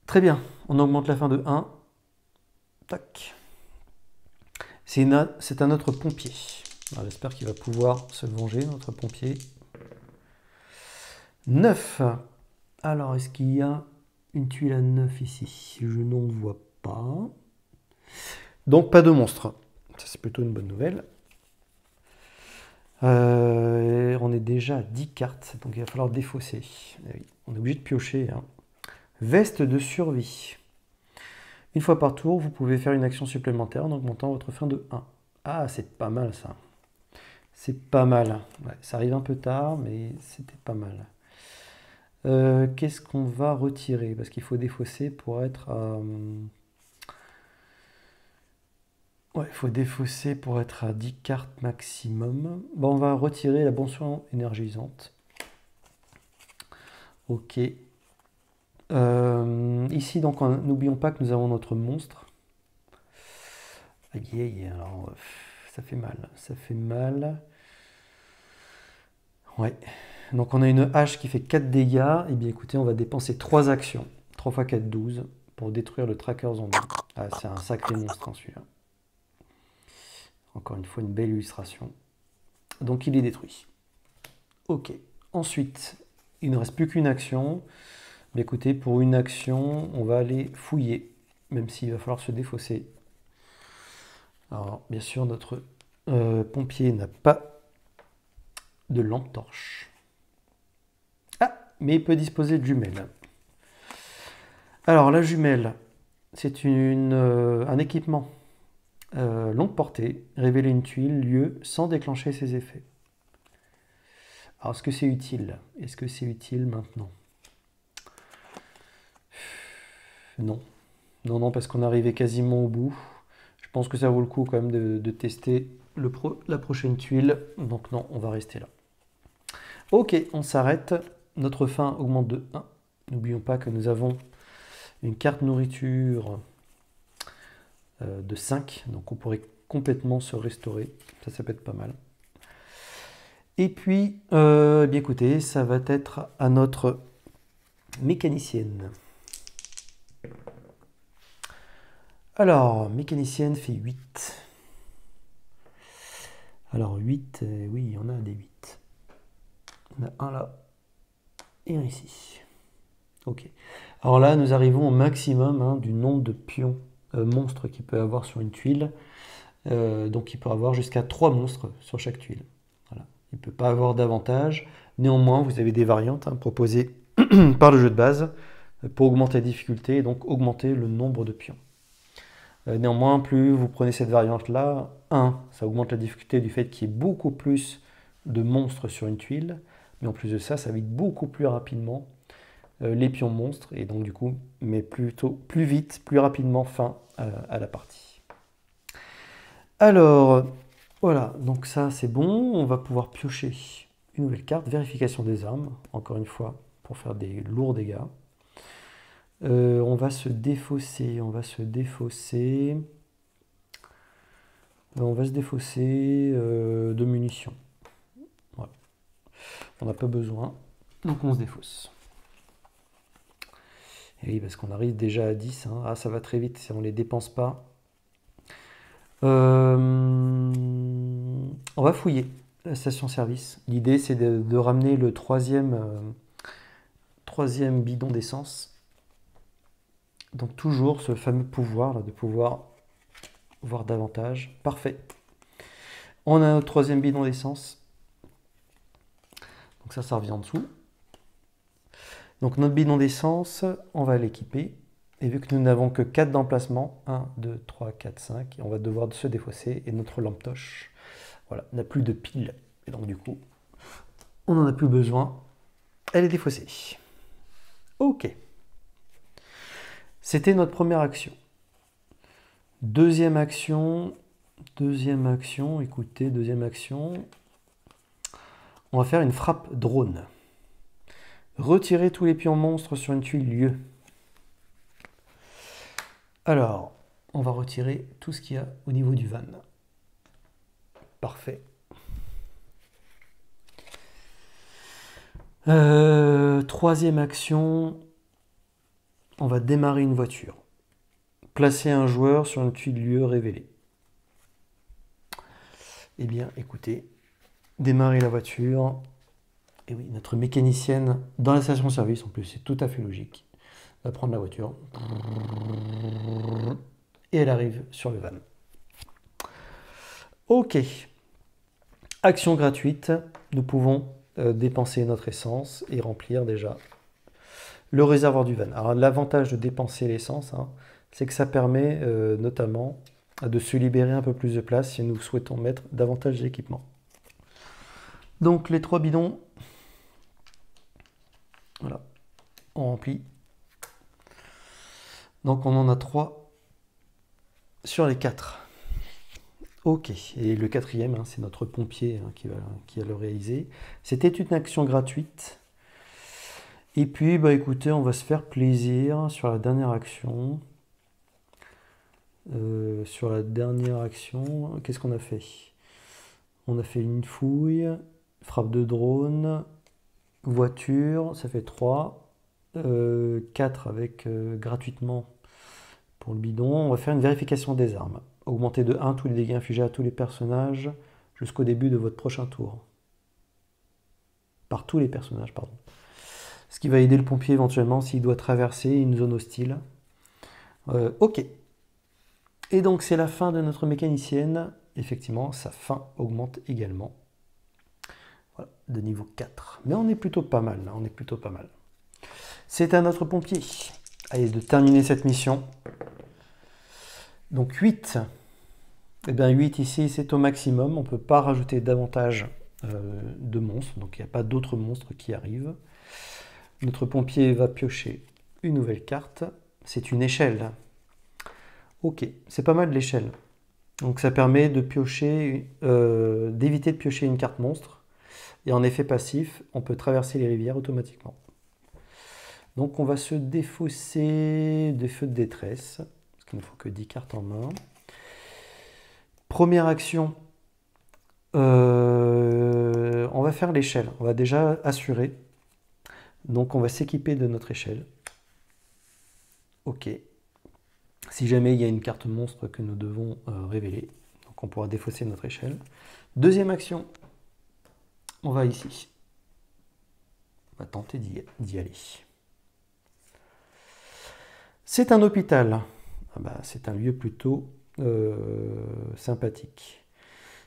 Speaker 1: Très bien, on augmente la fin de 1. Tac. C'est un autre pompier. J'espère qu'il va pouvoir se venger, notre pompier. 9. Alors, est-ce qu'il y a une tuile à 9 ici? Je n'en vois pas. Donc, pas de monstre. Ça, c'est plutôt une bonne nouvelle. On est déjà à 10 cartes, donc il va falloir défausser. On est obligé de piocher. Hein. Veste de survie. Une fois par tour, vous pouvez faire une action supplémentaire en augmentant votre fin de 1. Ah, c'est pas mal ça. C'est pas mal. Ouais, ça arrive un peu tard, mais c'était pas mal. Qu'est-ce qu'on va retirer? Parce qu'il faut défausser pour être à... Ouais, il faut défausser pour être à 10 cartes maximum. Bon, on va retirer la boisson énergisante. Ok. Ici, donc, n'oublions pas que nous avons notre monstre. Aïe, aïe, alors, ça fait mal. Ça fait mal. Ouais. Donc, on a une hache qui fait 4 dégâts. Et bien, écoutez, on va dépenser 3 actions. 3 x 4, 12. Pour détruire le tracker zombie. Ah, c'est un sacré monstre, hein, celui-là. Encore une fois, une belle illustration. Donc, il est détruit. Ok. Ensuite, il ne reste plus qu'une action. Mais écoutez, pour une action, on va aller fouiller, même s'il va falloir se défausser. Alors, bien sûr, notre pompier n'a pas de lampe torche. Ah, mais il peut disposer de jumelles. Alors, la jumelle, c'est un équipement longue portée, révéler une tuile, lieu, sans déclencher ses effets. Alors, est-ce que c'est utile? Est-ce que c'est utile maintenant? Non. Non, non, parce qu'on est arrivé quasiment au bout. Je pense que ça vaut le coup quand même de tester la prochaine tuile. Donc non, on va rester là. Ok, on s'arrête. Notre faim augmente de 1. N'oublions pas que nous avons une carte nourriture de 5. Donc on pourrait complètement se restaurer. Ça peut être pas mal. Et puis, bien écoutez, ça va être à notre mécanicienne. Alors, mécanicienne fait 8. Alors 8, oui, on a des 8. On a un là et un ici. Ok. Alors là, nous arrivons au maximum du nombre de pions monstres qu'il peut avoir sur une tuile. Donc il peut avoir jusqu'à 3 monstres sur chaque tuile. Voilà. Il ne peut pas avoir d'avantage. Néanmoins, vous avez des variantes proposées par le jeu de base pour augmenter la difficulté et donc augmenter le nombre de pions. Néanmoins, plus vous prenez cette variante-là, ça augmente la difficulté du fait qu'il y ait beaucoup plus de monstres sur une tuile, mais en plus de ça, ça vide beaucoup plus rapidement les pions monstres, et donc du coup, mais plutôt plus vite, plus rapidement fin à la partie. Alors, voilà, donc ça c'est bon, on va pouvoir piocher une nouvelle carte, vérification des armes, encore une fois, pour faire des lourds dégâts. On va se défausser, on va se défausser de munitions. Voilà. On n'a pas besoin, donc on se défausse. Et oui, parce qu'on arrive déjà à 10, hein. Ah, ça va très vite si on ne les dépense pas. On va fouiller la station-service. L'idée, c'est de ramener le troisième bidon d'essence. Donc toujours ce fameux pouvoir là, de pouvoir voir davantage. Parfait. On a notre troisième bidon d'essence. Donc ça revient en dessous. Donc notre bidon d'essence, on va l'équiper. Et vu que nous n'avons que 4 d'emplacement, 1, 2, 3, 4, 5, on va devoir se défausser. Et notre lampe torche, voilà, n'a plus de pile. Et donc du coup, on n'en a plus besoin. Elle est défaussée. Ok. C'était notre première action. Deuxième action, écoutez, deuxième action. On va faire une frappe drone. Retirer tous les pions monstres sur une tuile lieu. Alors, on va retirer tout ce qu'il y a au niveau du van. Parfait. Troisième action, on va démarrer une voiture. Placer un joueur sur une tuile lieu révélée. Eh bien, écoutez, démarrer la voiture. Et oui, notre mécanicienne dans la station-service, en plus, c'est tout à fait logique, va prendre la voiture. Et elle arrive sur le van. Ok. Action gratuite, nous pouvons dépenser notre essence et remplir déjà le réservoir du van. Alors l'avantage de dépenser l'essence, c'est que ça permet notamment de se libérer un peu plus de place si nous souhaitons mettre davantage d'équipement. Donc les 3 bidons, voilà, on remplit. Donc on en a 3 sur les 4. Ok, et le quatrième, c'est notre pompier qui va le réaliser. C'était une action gratuite. Et puis, bah écoutez, on va se faire plaisir sur la dernière action. Qu'est-ce qu'on a fait? On a fait une fouille, frappe de drone, voiture, ça fait 3. 4 avec gratuitement pour le bidon. On va faire une vérification des armes. Augmentez de 1 tous les dégâts infligés à tous les personnages jusqu'au début de votre prochain tour. Par tous les personnages, pardon. Ce qui va aider le pompier éventuellement s'il doit traverser une zone hostile. Ok. Et donc c'est la fin de notre mécanicienne. Effectivement, sa fin augmente également. Voilà, de niveau 4. Mais on est plutôt pas mal, là. On est plutôt pas mal. C'est à notre pompier. Allez, de terminer cette mission. Donc 8. Eh bien 8 ici, c'est au maximum. On ne peut pas rajouter davantage de monstres. Donc il n'y a pas d'autres monstres qui arrivent. Notre pompier va piocher une nouvelle carte. C'est une échelle. Ok, c'est pas mal l'échelle. Donc ça permet de piocher, d'éviter de piocher une carte monstre. Et en effet passif, on peut traverser les rivières automatiquement. Donc on va se défausser des feux de détresse, parce qu'il ne faut que 10 cartes en main. Première action, on va faire l'échelle. On va déjà assurer. Donc on va s'équiper de notre échelle. Ok. Si jamais il y a une carte monstre que nous devons révéler, donc on pourra défausser notre échelle. Deuxième action, on va ici. On va tenter d'y aller. C'est un hôpital. Ah bah, c'est un lieu plutôt sympathique.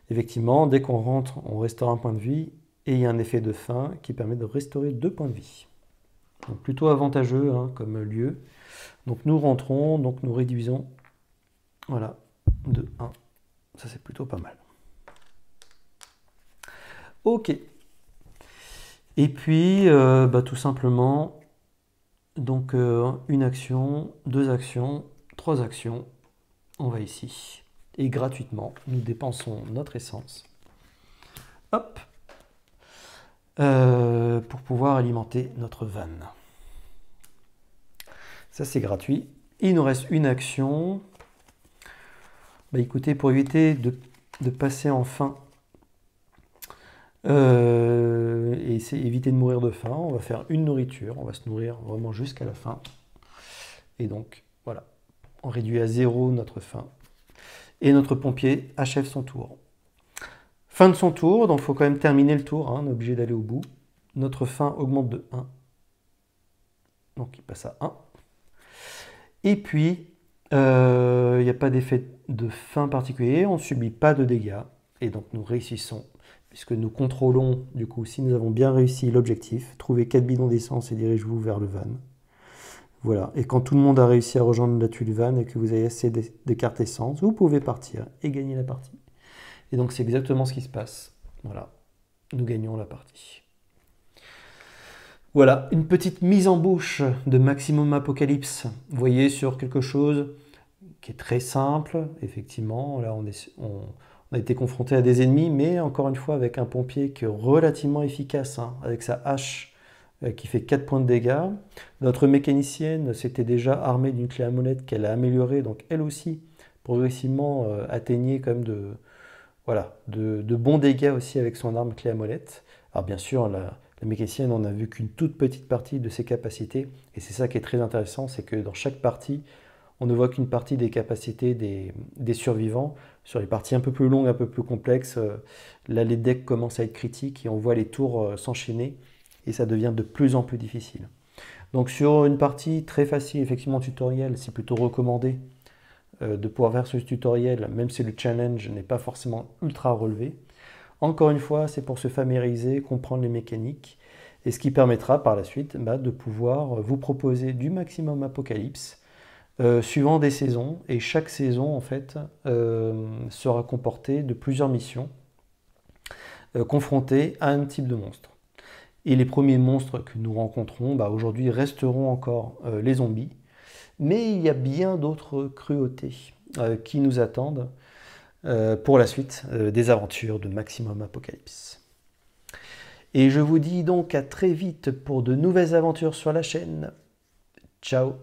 Speaker 1: Effectivement, dès qu'on rentre, on restaure un point de vie et il y a un effet de fin qui permet de restaurer 2 points de vie. Donc plutôt avantageux hein, comme lieu. Donc nous rentrons, donc nous réduisons, voilà, de 1. Ça c'est plutôt pas mal. Ok. Et puis, tout simplement, donc une action, 2 actions, 3 actions. On va ici. Et gratuitement, nous dépensons notre essence. Hop. Pour pouvoir alimenter notre van. Ça c'est gratuit. Il nous reste une action. Écoutez, pour éviter de passer en faim et éviter de mourir de faim, on va faire une nourriture. On va se nourrir vraiment jusqu'à la fin. Et donc, voilà. On réduit à 0 notre faim. Et notre pompier achève son tour. Fin de son tour, donc il faut quand même terminer le tour, hein, on est obligé d'aller au bout. Notre faim augmente de 1. Donc il passe à 1. Et puis, il n'y a pas d'effet de faim particulier, on ne subit pas de dégâts. Et donc nous réussissons, puisque nous contrôlons, du coup, si nous avons bien réussi l'objectif, trouver 4 bidons d'essence et dirigez-vous vers le van. Voilà, et quand tout le monde a réussi à rejoindre la tuile van et que vous avez assez de cartes essence, vous pouvez partir et gagner la partie. Et donc c'est exactement ce qui se passe. Voilà, nous gagnons la partie. Voilà, une petite mise en bouche de Maximum Apocalypse. Vous voyez, sur quelque chose qui est très simple, effectivement. Là, on a été confronté à des ennemis, mais encore une fois, avec un pompier qui est relativement efficace, hein, avec sa hache qui fait 4 points de dégâts. Notre mécanicienne s'était déjà armée d'une clé à molette qu'elle a améliorée, donc elle aussi, progressivement, atteignait quand même de bons dégâts aussi avec son arme clé à molette. Alors bien sûr, la mécanicienne, on n'a vu qu'une toute petite partie de ses capacités, et c'est ça qui est très intéressant, c'est que dans chaque partie, on ne voit qu'une partie des capacités des survivants. Sur les parties un peu plus longues, un peu plus complexes, là les decks commencent à être critiques et on voit les tours s'enchaîner, et ça devient de plus en plus difficile. Donc sur une partie très facile, effectivement tutoriel, c'est plutôt recommandé de pouvoir faire ce tutoriel, même si le challenge n'est pas forcément ultra relevé. Encore une fois, c'est pour se familiariser, comprendre les mécaniques, et ce qui permettra par la suite de pouvoir vous proposer du Maximum Apocalypse, suivant des saisons, et chaque saison en fait sera comportée de plusieurs missions confrontées à un type de monstre. Et les premiers monstres que nous rencontrons aujourd'hui resteront encore les zombies, mais il y a bien d'autres cruautés qui nous attendent pour la suite des aventures de Maximum Apocalypse. Et je vous dis donc à très vite pour de nouvelles aventures sur la chaîne. Ciao!